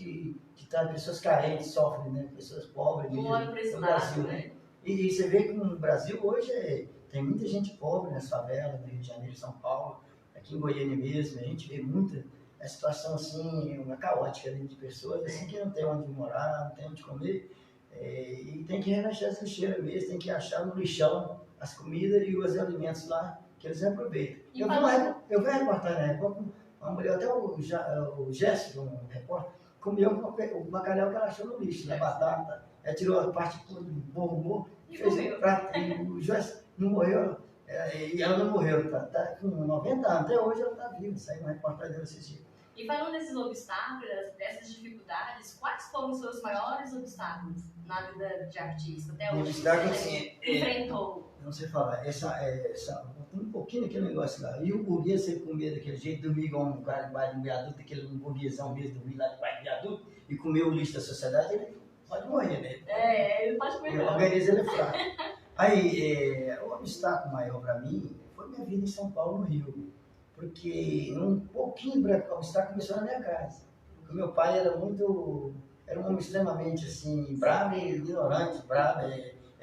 pessoas carentes sofrem, né? Pessoas pobres no Brasil, né? E você vê que no Brasil hoje tem muita gente pobre nas favelas, no Rio de Janeiro, São Paulo, aqui em Goiânia mesmo, a gente vê muita a situação assim, uma caótica de pessoas assim, que não tem onde morar, não tem onde comer, e tem que remexer as lixeiras mesmo, tem que achar no lixão as comidas e os alimentos lá que eles aproveitam. Eu vi uma reportagem na época, uma mulher, até o Jéssica, um repórter, comeu o bacalhau que ela achou no lixo, na batata, ela tirou a parte do bom e fez um prato, e o Jéssica não morreu, e ela não morreu, tá com 90 anos, até hoje ela está viva, saiu uma reportagem dela assistir. E falando desses obstáculos, dessas dificuldades, quais foram os seus maiores obstáculos na vida de artista até hoje? Obstáculo, assim, enfrentou? Não sei falar, um pouquinho daquele negócio lá. E o burguês sempre com medo daquele jeito, dormir igual um cara debaixo de um viaduto, aquele burguesão mesmo, dormir lá debaixo do viaduto e comer o lixo da sociedade, ele pode morrer, né? Ele pode morrer. O organismo ele é fraco. Aí, o obstáculo maior para mim foi minha vida em São Paulo, no Rio. Porque um pouquinho o obstáculo começou na minha casa. Porque meu pai era um homem extremamente assim, bravo e ignorante, bravo,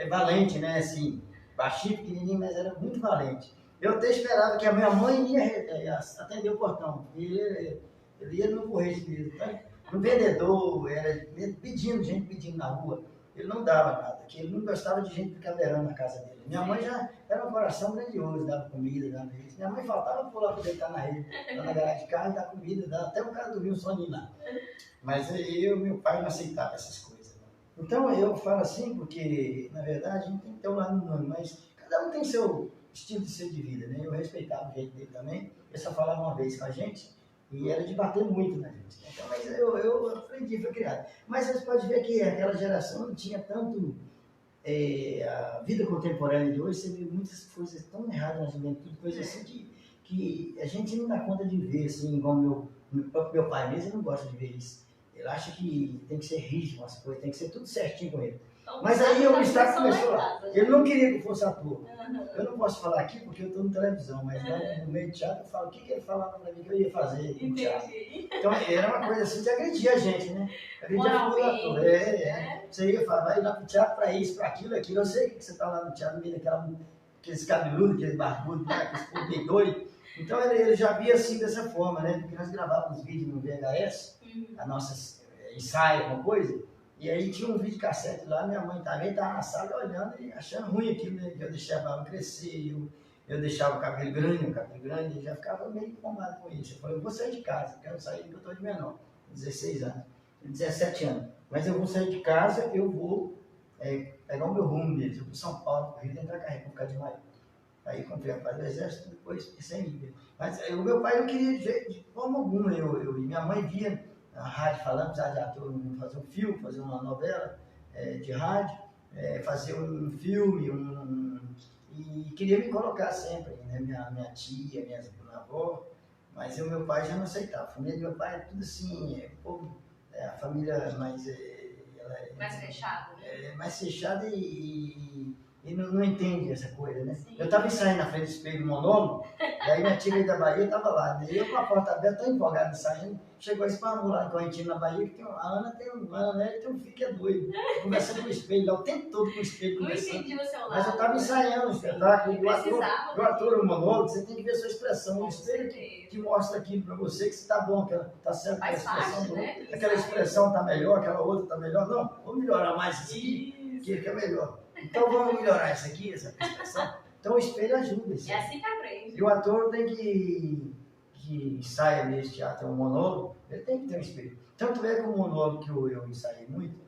valente, né? Assim, baixinho, pequenininho, mas era muito valente. Eu até esperava que a minha mãe ia atender o portão. Ele ia no correio mesmo, né? No vendedor, gente pedindo na rua. Ele não dava nada, porque ele não gostava de gente ficar beirando na casa dele. Minha mãe já era um coração grandioso, dava comida, dava isso. Minha mãe faltava pular para deitar na rede, lá na garagem de carro, dar comida, até o cara dormir um soninho lá. Mas meu pai não aceitava essas coisas. Então eu falo assim porque, na verdade, a gente tem que ter um lado humano, mas cada um tem seu estilo de vida, né? Eu respeitava o jeito dele também, ele só falava uma vez com a gente, e era de bater muito na gente. Então, mas eu aprendi, foi criado. Mas você pode ver que aquela geração não tinha tanto a vida contemporânea de hoje, você vê muitas coisas tão erradas na juventude, coisas assim que a gente não dá conta de ver, assim, igual meu pai mesmo, ele não gosta de ver isso. Ele acha que tem que ser rígido as coisas, tem que ser tudo certinho com ele. Então, mas aí o obstáculo começou lá. Ele não queria que eu fosse ator. Eu não posso falar aqui porque eu estou na televisão, mas lá no meio de teatro eu falo o que ele falava para mim que eu ia fazer no teatro. Então era uma coisa assim de agredir a gente, né? Agredir a figura do ator. Você ia falar, vai lá pro teatro para isso, para aquilo. Eu sei que você está lá no teatro, no meio daqueles cabeludos, aqueles barbudos, aqueles povo doido. Então ele já via assim dessa forma, né? Porque nós gravávamos vídeos no VHS, a nossa ensaio, alguma coisa, e aí tinha um videocassete lá, minha mãe também estava na sala olhando e achando ruim aquilo, né? Que eu deixava ela crescer, eu deixava o cabelo grande, e já ficava meio incomodado com isso. Eu falei, eu vou sair de casa, quero sair porque eu estou de menor, 16 anos, 17 anos, mas eu vou sair de casa, eu vou pegar o meu rumo mesmo, eu vou para São Paulo, para o Rio, tentar carregar, para ficar de maior. Aí comprei a paz do exército, depois pensei em ir. Mas o meu pai não queria de forma alguma eu ir. Minha mãe via a rádio falando, precisava de ator, fazer um filme, fazer uma novela de rádio, fazer um filme, e queria me colocar sempre, né? Minha tia, minha avó, mas o meu pai já não aceitava. A família do meu pai é tudo assim, a família mais ela é mais fechada, né? É mais fechada e não entende essa coisa, né? Sim. Eu estava ensaiando na frente do espelho monólogo, e aí minha tia aí da Bahia estava lá, né? Eu com a porta aberta, tão empolgado ensaiando, chegou esse papo lá com a gente na Bahia, que a Ana tem um filho que é doido, conversando com o espelho, lá o tempo todo com o espelho conversando. Não entendi o seu lado. Mas eu estava ensaiando o espetáculo, o ator, o monólogo, você tem que ver a sua expressão, o espelho que mostra aquilo para você, que está bom, que está certo, faz a expressão parte, né? Aquela expressão está melhor, aquela outra está melhor. Não, vamos melhorar mais isso aqui, que é melhor. Então vamos melhorar isso aqui, essa expressão. Então o espelho ajuda. É assim que aprende. E o ator tem que ensaia nesse teatro, um monólogo, ele tem que ter um espelho. Tanto é que o monólogo que eu ensaiei muito,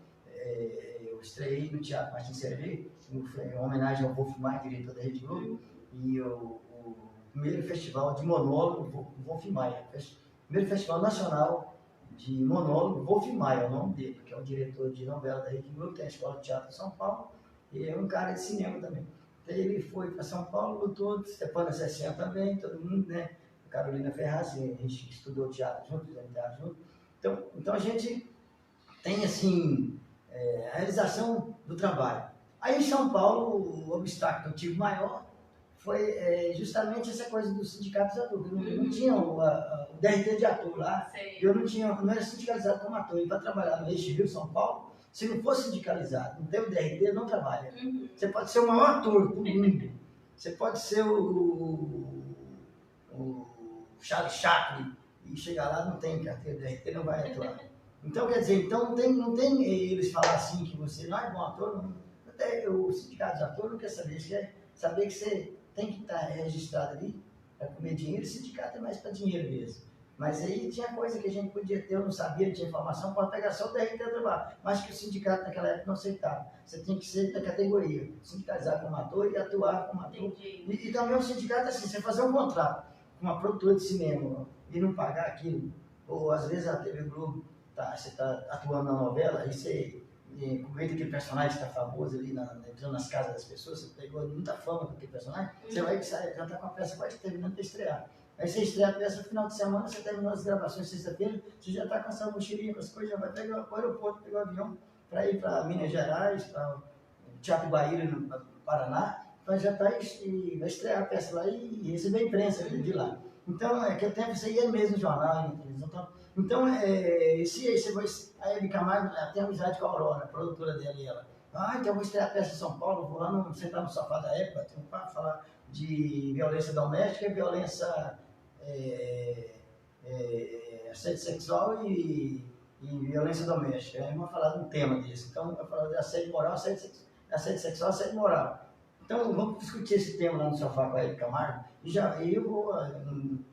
eu estreiei no Teatro Martin Servet, em homenagem ao Wolf Maia, diretor da Rede Globo, e o primeiro festival de monólogo, Wolf Maia, primeiro festival nacional de monólogo, Wolf Maia é o nome dele, que é o diretor de novela da Rede Globo, tem a Escola de Teatro de São Paulo, e é um cara de cinema também. Então ele foi para São Paulo, lutou, Stefana Cecina também, todo mundo, né? Carolina Ferraz, a gente estudou teatro junto, fizemos teatro junto. Então a gente tem, assim, a realização do trabalho. Aí em São Paulo, o obstáculo que eu tive maior foi justamente essa coisa dos sindicatos de ator. Não tinha o DRT de ator lá, eu não era sindicalizado como ator. E para trabalhar no Eixo Rio, São Paulo, se não for sindicalizado, não tem o DRT, não trabalha. Você pode ser o maior ator do mundo, você pode ser o Charlie Chaplin, e chegar lá não tem carteira de DRT, não vai atuar. Então, quer dizer, não tem eles falar assim que você não é bom ator, até o sindicato de ator não quer saber, eles querem saber que você tem que estar registrado ali para comer dinheiro, e o sindicato é mais para dinheiro mesmo. Mas aí tinha coisa que a gente podia ter, eu não sabia, não tinha informação, pode pegar só o DRT de trabalho, mas que o sindicato naquela época não aceitava. Você tem que ser da categoria, sindicalizar como ator e atuar como ator. E também o sindicato, assim, você fazer um contrato com uma produtora de cinema e não pagar aquilo, ou às vezes a TV Globo, você está atuando na novela, aí você aproveita aquele personagem que está famoso ali, entrando nas casas das pessoas, você pegou muita fama com aquele personagem, você vai cantar com a peça quase terminando para estrear. Aí você estreia a peça no final de semana, você terminou as gravações sexta-feira, você já está com essa mochilinha, com as coisas, já vai pegar o aeroporto, pegar o avião para ir para Minas Gerais, para o Teatro Guaíra, no Paraná, então já vai estrear a peça lá e receber a imprensa de lá. Então, aquele tempo você ia mesmo no jornal, na televisão. Então, a Hebe Camargo tem amizade com a Aurora, a produtora dela e ela. Então eu vou estrear a peça em São Paulo, vou lá sentar no sofá da época, tem um papo, falar de violência doméstica e violência assédio sexual e violência doméstica. Aí vamos falar de um tema desse. Então, eu falo de assédio moral, assédio sexual, assédio moral. Então, vamos discutir esse tema lá no sofá com a Hebe Camargo. E eu vou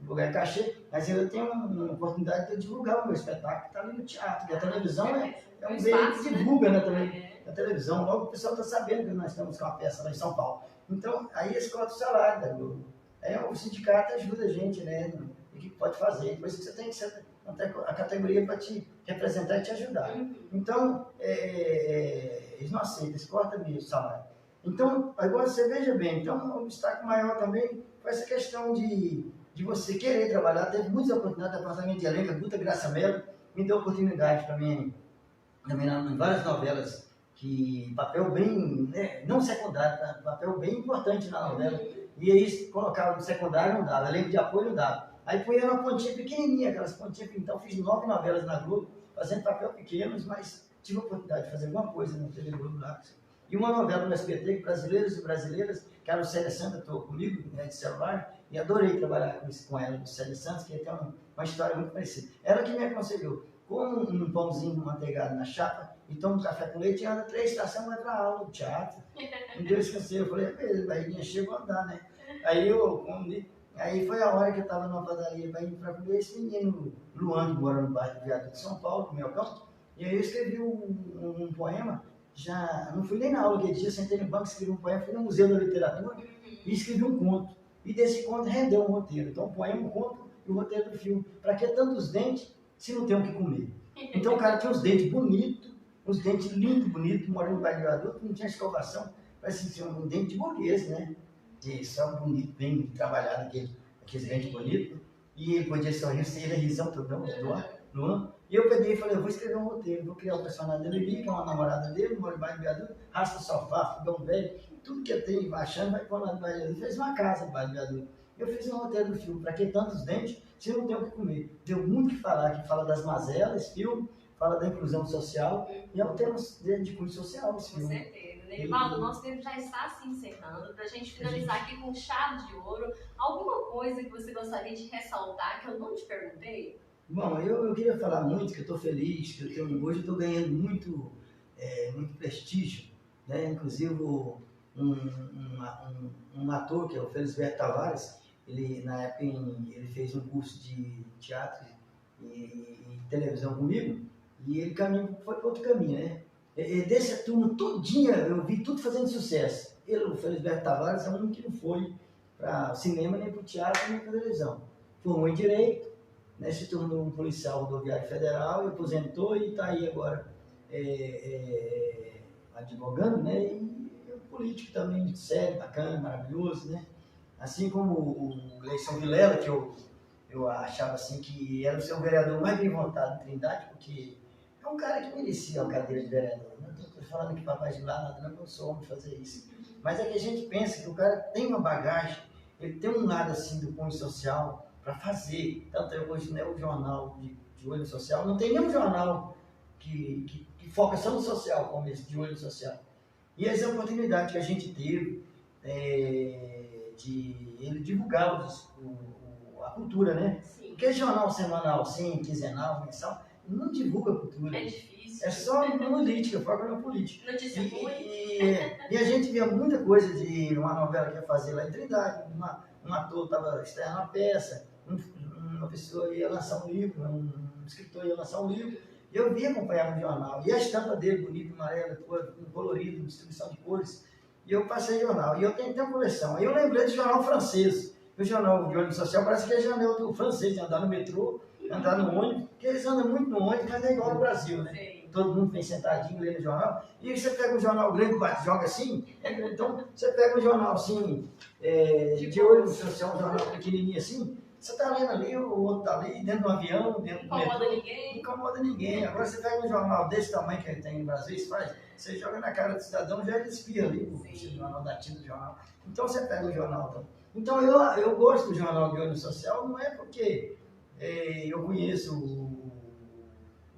divulgar cachê, mas eu tenho uma oportunidade de divulgar o meu espetáculo que está ali no teatro. E a televisão é um veículo que divulga, né, também. A televisão, logo o pessoal está sabendo que nós estamos com uma peça lá em São Paulo. Então, aí eles cortam o salário da Globo. O sindicato ajuda a gente, né, o que pode fazer. Por isso que você tem que ser a categoria para te representar e te ajudar. Então, eles não aceitam, eles cortam mesmo o salário. Então, agora você veja bem, então o obstáculo maior também foi essa questão de você querer trabalhar. Teve muitas oportunidades, departamento de elenco, a Guta Graça Mello me deu oportunidade para mim, também em várias novelas, que papel bem, né, não secundário, tá? Papel bem importante na novela. E aí colocava no secundário, não dava, elenco de apoio não dava. Aí põe uma pontinha pequenininha, aquelas pontinhas, então fiz 9 novelas na Globo, fazendo papel pequenos, mas tive a oportunidade de fazer alguma coisa na TV Globo lá. E uma novela no SBT, Brasileiros e Brasileiras, que era o Célia Santos, atuou comigo, né, de celular, e adorei trabalhar com ela, do Célia Santos, que tem uma história muito parecida. Ela que me aconselhou, com um pãozinho manteigado na chapa, e toma um café com leite, e anda 3 estações, vai para aula, teatro. Um dia eu esqueci, eu falei, beleza, barriguinha cheia, vou andar, né? Aí foi a hora que eu estava numa padaria para comer esse menino, Luan, que mora no bairro do Viaduto de São Paulo, no meu campo, e aí eu escrevi um poema. Já não fui nem na aula aquele dia, sentei no banco, escrevi um poema, fui no Museu da Literatura e escrevi um conto. E desse conto rendeu um roteiro. Então, um poema, um conto e o roteiro do filme. Para que tantos dentes se não tem o que comer? Então, o cara tinha os dentes bonitos, os dentes lindos, bonitos, morando no bairro do adulto, não tinha escovação, parecia ser um dente de burguês, né? De só bonito, bem trabalhado, aqueles dentes bonitos. E ele podia sorrir, ele é risão todo, Luan. E eu peguei e falei, eu vou escrever um roteiro, vou criar o personagem da Levi, que é uma namorada dele, mora embaixo do viaduto, rasta sofá, fogão velho, tudo que eu tenho baixando, vai pôr lá no viaduto. Ele fez uma casa embaixo do viaduto. Eu fiz um roteiro do filme, para que tantos dentes, se não tem o que comer. Deu muito o que falar, que fala das mazelas, esse filme, fala da inclusão social, e é um tema de cunho social esse filme. Com certeza. Nerivaldo, nosso tempo já está se encerrando. Para a gente finalizar aqui com chave de ouro, alguma coisa que você gostaria de ressaltar que eu não te perguntei? Bom, eu queria falar muito que eu estou feliz, que hoje eu estou ganhando muito prestígio, né? Inclusive um ator, que é o Felisberto Tavares, ele na época ele fez um curso de teatro e televisão comigo, e ele foi para outro caminho, né? Dessa turma todinha, eu vi tudo fazendo sucesso. Ele, o Felisberto Tavares, é um que não foi para o cinema, nem para o teatro, nem para a televisão. Formou em Direito, né, se tornou um policial rodoviário federal, e aposentou e está aí agora advogando, né? E político também, sério, bacana, maravilhoso, né? Assim como o Gleison Vilela, que eu achava assim que era o seu vereador mais bem votado em Trindade, porque é um cara que merecia uma cadeira de vereador. Não estou falando que papai de lá, nada, não sou homem de fazer isso. Mas é que a gente pensa que o cara tem uma bagagem, ele tem um lado assim do cunho social para fazer. Tanto é hoje, né, o jornal de olho social, não tem nenhum jornal que foca só no social, como esse de olho social. E essa é a oportunidade que a gente teve de ele divulgar a cultura, né? Sim. Porque jornal semanal, sim, quinzenal, mensal, não divulga a cultura. É difícil. É só política, foca na política. Notícia ruim. E a gente via muita coisa de uma novela que ia fazer lá em Trindade, um ator estava estreando uma peça, uma pessoa ia lançar um livro, um escritor ia lançar um livro, e eu via acompanhar no jornal. E a estampa dele, bonita, amarela, colorido, distribuição de cores, e eu passei jornal. E eu tenho uma coleção. Aí eu lembrei do jornal francês. O jornal de olho social parece que é jornal do francês, de andar no metrô, andar no ônibus, porque eles andam muito no ônibus, mas é igual no Brasil, né? Sim. Todo mundo vem sentadinho lendo o jornal, e aí você pega um jornal grande, joga assim, então você pega um jornal assim, de olho social, um jornal pequenininho assim, você está lendo ali, o outro está ali, dentro do avião, dentro do metrô. Ninguém. Não incomoda ninguém. Agora você pega um jornal desse tamanho que ele tem no Brasil, você joga na cara do cidadão, já ele espia ali, o jornal da tinta do jornal. Então você pega o jornal. Então eu gosto do jornal de olho social, não é porque eu conheço o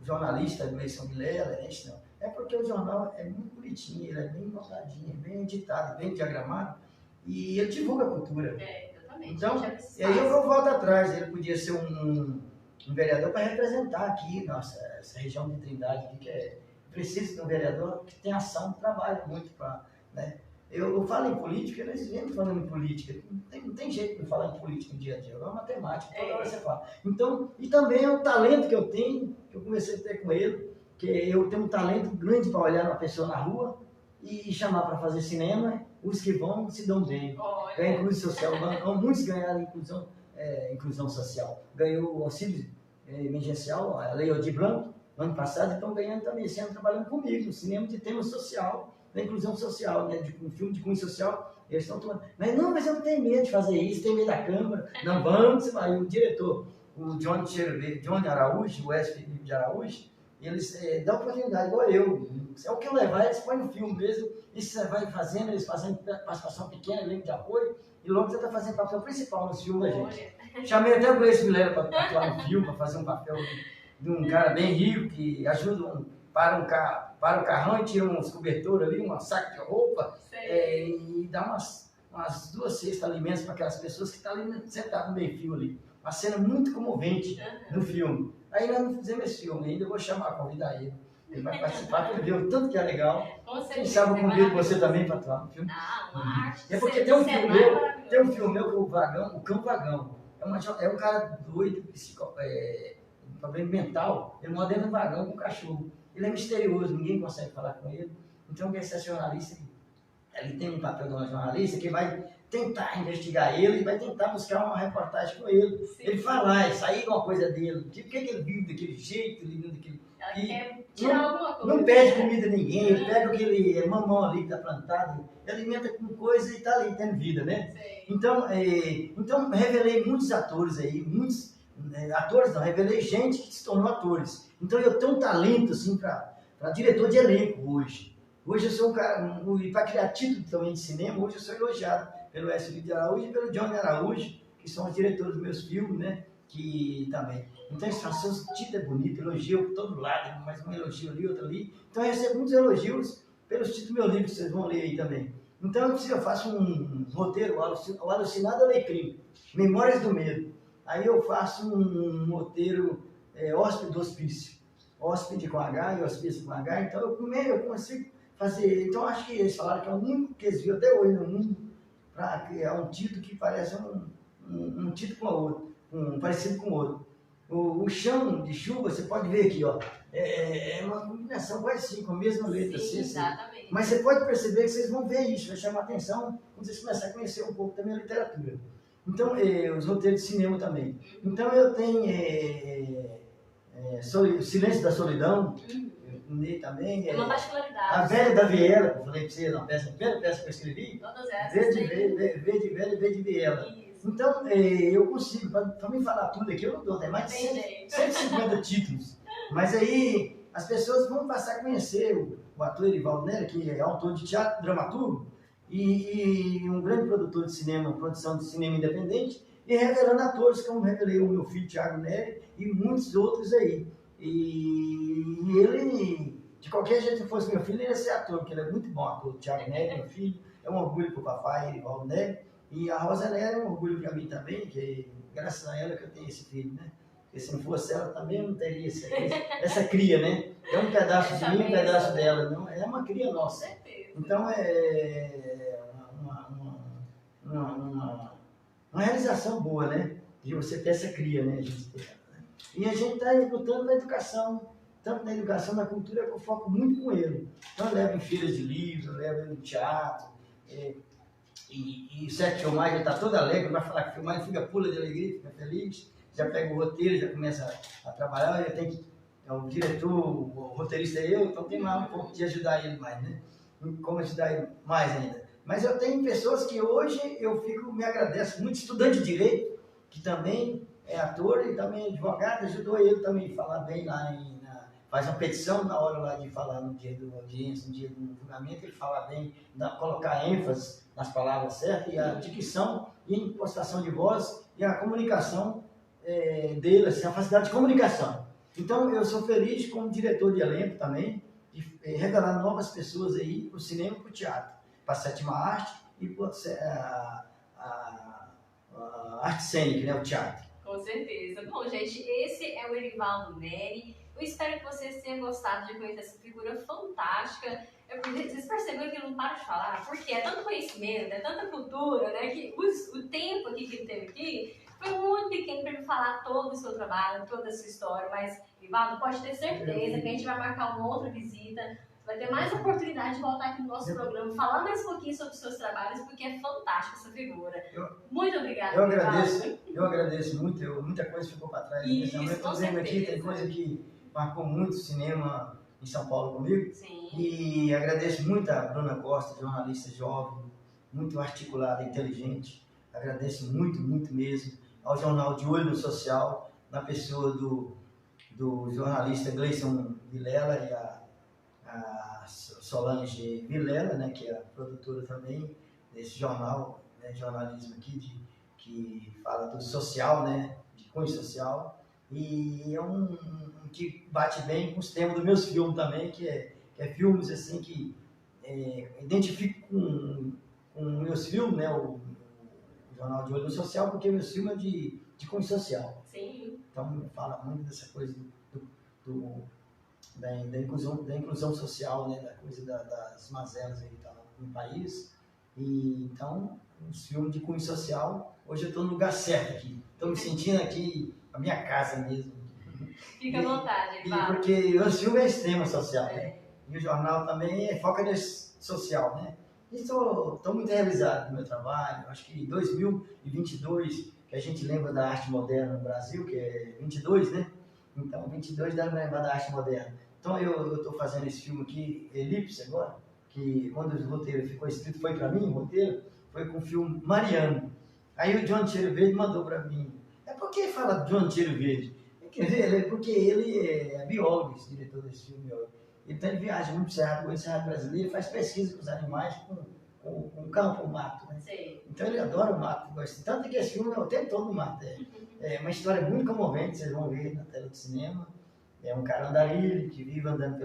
jornalista Gleison Vilela, não. É porque o jornal é muito bonitinho, ele é bem montadinho, bem editado, bem diagramado, e ele divulga a cultura. Exatamente. Então, e aí eu volto atrás, ele podia ser um vereador para representar aqui, essa região de Trindade, aqui, que precisa de um vereador que tem ação, trabalha muito para, né? Eu falo em política, eles vêm falando em política, não tem jeito de não falar em política no dia a dia, é uma matemática, toda hora você fala. Então, e também é o talento que eu tenho, que eu comecei a ter com ele, que eu tenho um talento grande para olhar uma pessoa na rua e chamar para fazer cinema, os que vão se dão bem. Ganha inclusão social, muitos ganharam inclusão social. Ganhou o auxílio emergencial, a Lei Aldir Blanc, no ano passado, estão ganhando também, esse ano trabalhando comigo, no cinema de tema social, da inclusão social, né, de um filme de cunho social, eles estão tomando. Mas eu não tenho medo de fazer isso, tenho medo da Câmara, não vamos, você vai. O diretor, o Johnny Araújo, o Wesley Felipe de Araújo, eles dão oportunidade, igual eu. É o que eu levar, eles põem no filme mesmo, e você vai fazendo, eles fazem participação pequena, elenco de apoio, e logo você está fazendo papel principal no filme da gente. Chamei até o Gleison Vilela para atuar no filme, para fazer um papel de um cara bem rico, que ajuda para o carrão e tira uns cobertores ali, um saco de roupa, e dá umas 2 cestas de alimentos para aquelas pessoas que estão ali sentadas no meio-fio ali. Uma cena muito comovente no filme. Aí nós não fizemos esse filme ainda, eu vou convidar ele. Ele vai participar, para ver o tanto que é legal. Quem sabe eu convido você também para atuar no filme. Uma arte. É porque tem um filme meu, que é o Cão Vagão. É um cara doido, problema mental, ele mora dentro do vagão com o cachorro. Ele é misterioso, ninguém consegue falar com ele. Então, esse jornalista, ele tem um papel de um jornalista que vai tentar investigar ele e vai tentar buscar uma reportagem com ele. Sim. Ele falar, sair uma coisa dele, tipo, por que ele vive daquele jeito, ele vive daquele... Quer tirar alguma coisa. Não pede comida a ninguém, ele pega aquele mamão ali que está plantado, alimenta com coisa e está ali tendo vida, né? Sim. Então, revelei muitos atores aí, muitos atores não, revelei gente que se tornou atores. Então eu tenho um talento assim para diretor de elenco hoje. Hoje eu sou um cara, e para criar título também de cinema, hoje eu sou elogiado pelo S. de Araújo e pelo Johnny Araújo, que são os diretores dos meus filmes, né? Que também. Então eles falam, seu título é bonito, elogio por todo lado, mais um elogio ali, outro ali. Então eu recebo muitos elogios pelos títulos do meu livro, que vocês vão ler aí também. Então eu faço um roteiro, o Alucinado Alecrim, Memórias do Medo. Aí eu faço um roteiro Hóspede do Hospício, hóspede com H e hospício com H, então eu consigo fazer. Então acho que eles falaram que é o único que eles viram até hoje no mundo para criar um título que parece um título com o outro, parecido com o outro. O chão de chuva, você pode ver aqui, ó, é uma combinação quase assim, com a mesma letra. Sim, exatamente. Mas você pode perceber que vocês vão ver isso, vai chamar atenção quando vocês começarem a conhecer um pouco da minha literatura. Então, os roteiros de cinema também. Então eu tenho Silêncio da Solidão, eu também. É uma particularidade. A Velha da Viela, que eu falei para você, a primeira peça que eu escrevi. Todas essas. V de Velha e V de Viela. Isso. Então, eu consigo, para me falar tudo aqui, eu não dou, tem mais de 150 títulos. Mas aí as pessoas vão passar a conhecer o ator Erivaldo Nery, que é autor de teatro, dramaturgo, e um grande produtor de cinema, produção de cinema independente, e revelando atores como revelei o meu filho Thiago Nery e muitos outros aí. E ele, de qualquer jeito que fosse meu filho, ele ia ser ator, porque ele é muito bom ator. Thiago Nery, meu filho, é um orgulho para o papai, Erivaldo Nery. E a Rosa Nery é um orgulho para mim também, que graças a ela que eu tenho esse filho, né? Porque se não fosse ela também eu não teria essa cria, né? É um pedaço de mim, um pedaço dela, não? É uma cria nossa. Então é uma realização boa, né? De você ter essa cria, né? E a gente está lutando na educação, tanto na educação, na cultura, que eu foco muito com ele. Então eu levo em feiras de livros, eu levo ele no teatro, e o Sete Filmagem está todo alegre, vai falar que filmagem fica pula de alegria, fica feliz, já pega o roteiro, já começa a trabalhar, já tem que, o diretor, o roteirista é eu, então tem mais um pouco de ajudar ele mais, né? Como ajudar ele mais ainda. Mas eu tenho pessoas que hoje me agradeço muito, estudante de Direito, que também é ator e também é advogado, ajudou ele também a falar bem lá, faz uma petição na hora lá de falar no dia da audiência, no dia do julgamento, ele fala bem, colocar ênfase nas palavras certas, e a dicção e a impostação de voz e a comunicação dele, assim, a facilidade de comunicação. Então eu sou feliz como diretor de elenco também, de revelar novas pessoas aí para o cinema e para o teatro, para a sétima arte e para a arte cênica, né, o teatro. Com certeza. Bom, gente, esse é o Erivaldo Nery. Eu espero que vocês tenham gostado de conhecer essa figura fantástica. Vocês perceberam que eu não paro de falar? Porque é tanto conhecimento, é tanta cultura, né? Que o tempo aqui que ele teve aqui foi muito pequeno para ele falar todo o seu trabalho, toda a sua história. Mas, Erivaldo, pode ter certeza que a gente vai marcar uma outra visita. Vai ter mais oportunidade de voltar aqui no nosso programa, falar mais um pouquinho sobre os seus trabalhos, porque é fantástica essa figura. Muito obrigada. Eu agradeço muito, muita coisa ficou para trás. Isso, eu estou dizendo aqui, tem coisa que marcou muito o cinema em São Paulo comigo. Sim. E agradeço muito a Bruna Costa, jornalista jovem, muito articulada, inteligente. Agradeço muito, muito mesmo ao jornal De Olho no Social, na pessoa do jornalista Gleison Vilela e a Solange Vilela, né, que é a produtora também desse jornal, né, jornalismo aqui, que fala do social, né, de cunho social, e é um que bate bem com os temas dos meus filmes também, que é filmes assim que identifico com meus filmes, né, o jornal De Olho no Social, porque meus filmes é de cunho social. Sim. Então fala muito dessa coisa da inclusão social, né, da coisa das mazelas aí tá, no país. E então, os filmes de cunho social, hoje eu estou no lugar certo aqui. Estou me sentindo aqui, a minha casa mesmo. Fica à vontade, Paulo. Porque o filme é extrema social, né? E o jornal também foca nesse social, né? E estou muito realizado no meu trabalho. Acho que 2022, que a gente lembra da arte moderna no Brasil, que é 22, né? Então, 22 dá para lembrar da arte moderna. Então, eu estou fazendo esse filme aqui, Elipse, agora, que quando o roteiro ficou escrito, foi para mim, o roteiro, foi com o filme Mariano. Aí o John Tiro Verde mandou para mim, É porque fala John Tiro Verde. Quer dizer, porque ele é biólogo, esse diretor desse filme. Então ele viaja muito para o Cerrado brasileiro, faz pesquisa com os animais, com o campo, o mato. Né? Sim. Então ele adora o mato. Tanto que esse filme é o tempo todo no mato. É uma história muito comovente, vocês vão ver na tela do cinema. É um cara andarilho que vive andando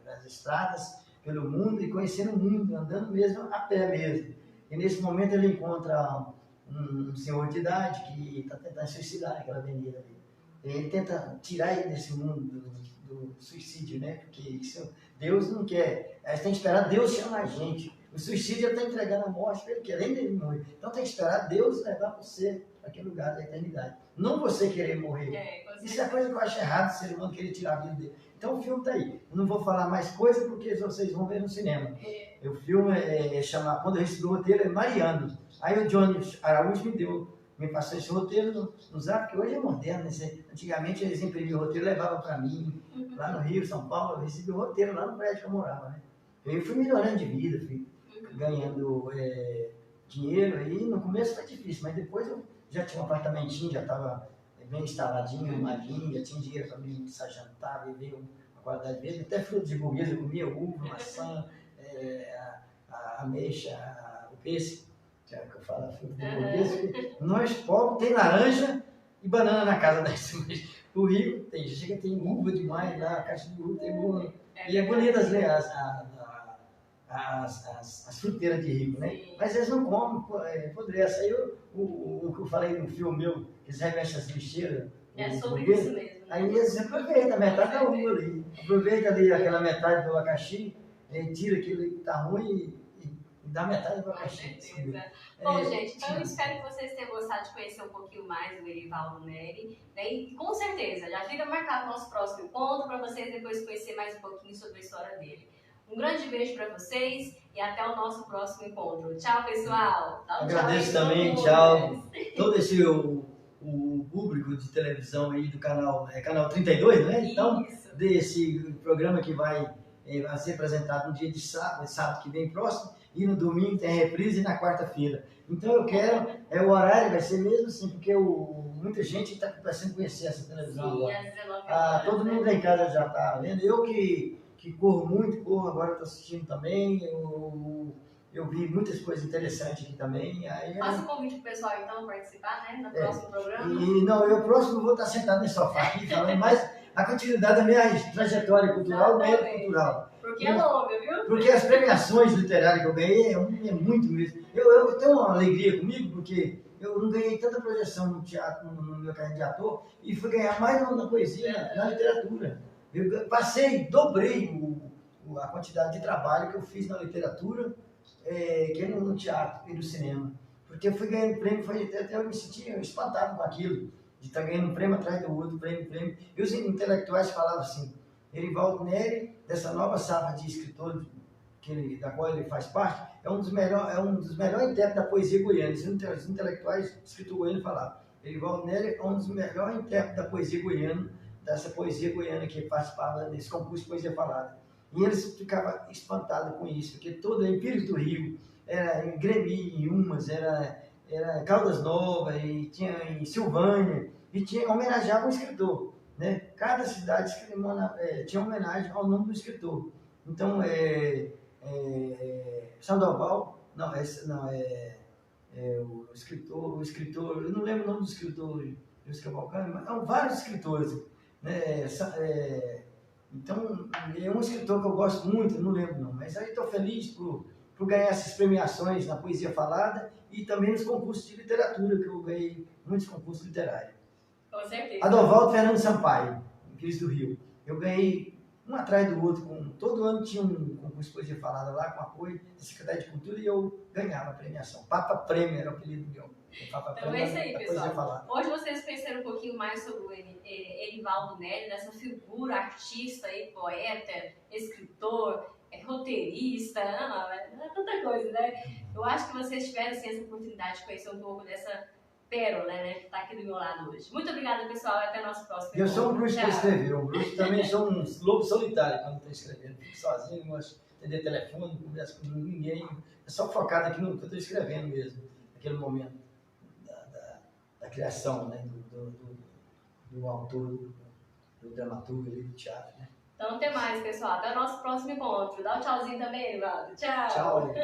pelas estradas, pelo mundo e conhecendo o mundo, andando mesmo a pé mesmo. E nesse momento ele encontra um senhor de idade que está tentando suicidar naquela avenida ali. Ele tenta tirar ele desse mundo do suicídio, né? Porque isso, Deus não quer. A gente tem que esperar Deus chamar a gente. O suicídio ele está entregando a morte para ele, querendo ele morrer. Então tem que esperar Deus levar você para aquele lugar da eternidade. Não você querer morrer. Isso é a coisa que eu acho errado, o ser humano querer tirar a vida dele. Então o filme está aí. Eu não vou falar mais coisa porque vocês vão ver no cinema. O filme chama, quando eu recebi o roteiro, é Mariano. Aí o Johnny Araújo me passou esse roteiro no Zap, que hoje é moderno. Antigamente eles imprimiam o roteiro e levavam para mim, lá no Rio, São Paulo. Eu recebi o roteiro lá no prédio que eu morava. Né? Eu fui melhorando de vida, fui ganhando dinheiro. Aí no começo foi difícil, mas depois eu já tinha um apartamentinho, já estava bem instaladinho, arrumadinho, já tinha dinheiro para mim jantar, beber uma qualidade de vida. Até frutos de burguesa, eu comia uva, maçã, a ameixa, o pêssego. Que eu falo, fruto de burguesa. Nós, pobres, tem laranja e banana na casa das mães. O rico tem uva demais lá, a caixa de uva tem uva. E é bonita as fruteiras de rico, né? Sim. Mas eles não comem, apodrece. Aí o que eu falei no filme meu, que eles revestem as lixeiras. É sobre isso mesmo. Né? Aí eles aproveitam a metade da uva ali. Aproveita ali aquela metade do abacaxi, tira aquilo que tá ruim e dá metade do abacaxi. Bom, gente, então eu espero que vocês tenham gostado de conhecer um pouquinho mais do Erivaldo Neri. Né? E com certeza, já fica marcado o nosso próximo encontro para vocês depois conhecer mais um pouquinho sobre a história dele. Um grande beijo para vocês e até o nosso próximo encontro. Tchau, pessoal. Agradeço também, tchau. Todo esse o público de televisão aí do canal 32, né? Então, desse programa que vai ser apresentado no dia de sábado que vem próximo, e no domingo tem reprise e na quarta-feira. Então eu quero, o horário vai ser mesmo assim, porque muita gente está começando a conhecer essa televisão agora. Todo mundo lá em casa já está vendo. Eu que corro muito, agora estou assistindo também. Eu vi muitas coisas interessantes aqui também. Faça o convite para o pessoal então participar, né, no próximo programa. Eu próximo vou estar sentado nesse sofá aqui falando mais a continuidade da minha trajetória cultural, meio cultural. Porque é longa, viu? Porque as premiações literárias que eu ganhei é muito mesmo. Eu tenho uma alegria comigo, porque eu não ganhei tanta projeção no teatro, no meu carreira de ator, e fui ganhar mais na poesia, na literatura. Eu dobrei a quantidade de trabalho que eu fiz na literatura, que no teatro e no cinema. Porque eu fui ganhando prêmio, até eu me sentia espantado com aquilo, de estar ganhando um prêmio atrás do outro, prêmio. E os intelectuais falavam assim, Erivaldo Neri, dessa nova safra de escritores da qual ele faz parte, é um dos melhores intérpretes da poesia goiana. Os intelectuais, escritor goiano, falavam, Erivaldo Neri é um dos melhores intérpretes da poesia goiana, dessa poesia goiana que participava desse concurso de poesia falada. E eles ficavam espantados com isso, porque todo o Empírio do Rio, era em Gremi, em Umas, era Caldas Novas, e tinha em Silvânia, e homenageava um escritor. Né? Cada cidade tinha homenagem ao nome do escritor. Então, Sandoval, o escritor, eu não lembro o nome do escritor, mas são vários escritores. Né? Então, é um escritor que eu gosto muito, não lembro não, mas aí estou feliz por ganhar essas premiações na poesia falada e também nos concursos de literatura, que eu ganhei muitos concursos literários. Com certeza. Adovaldo Fernando Sampaio, em Cristo do Rio. Eu ganhei um atrás do outro, todo ano tinha um concurso de poesia falada lá, com apoio da Secretaria de Cultura, e eu ganhava a premiação. Papa Prêmio era o apelido meu. Então é isso aí, pessoal. Hoje vocês conheceram um pouquinho mais sobre o Erivaldo Neri, dessa figura, artista, poeta, escritor, roteirista, é tanta coisa, né? Eu acho que vocês tiveram assim, essa oportunidade de conhecer um pouco dessa pérola, né, que está aqui do meu lado hoje. Muito obrigada, pessoal, e até o nosso próximo. Eu sou um bruxo para escrever, um bruxo também sou um lobo solitário quando estou escrevendo. Fico sozinho, não gosto de atender telefone, não converso com ninguém. É só focado aqui no que eu estou escrevendo mesmo, naquele momento da criação, né? Do autor, do dramaturgo ali do teatro, né? Então, até mais, pessoal. Até o nosso próximo encontro. Dá um tchauzinho também, Evaldo. Tchau. Tchau.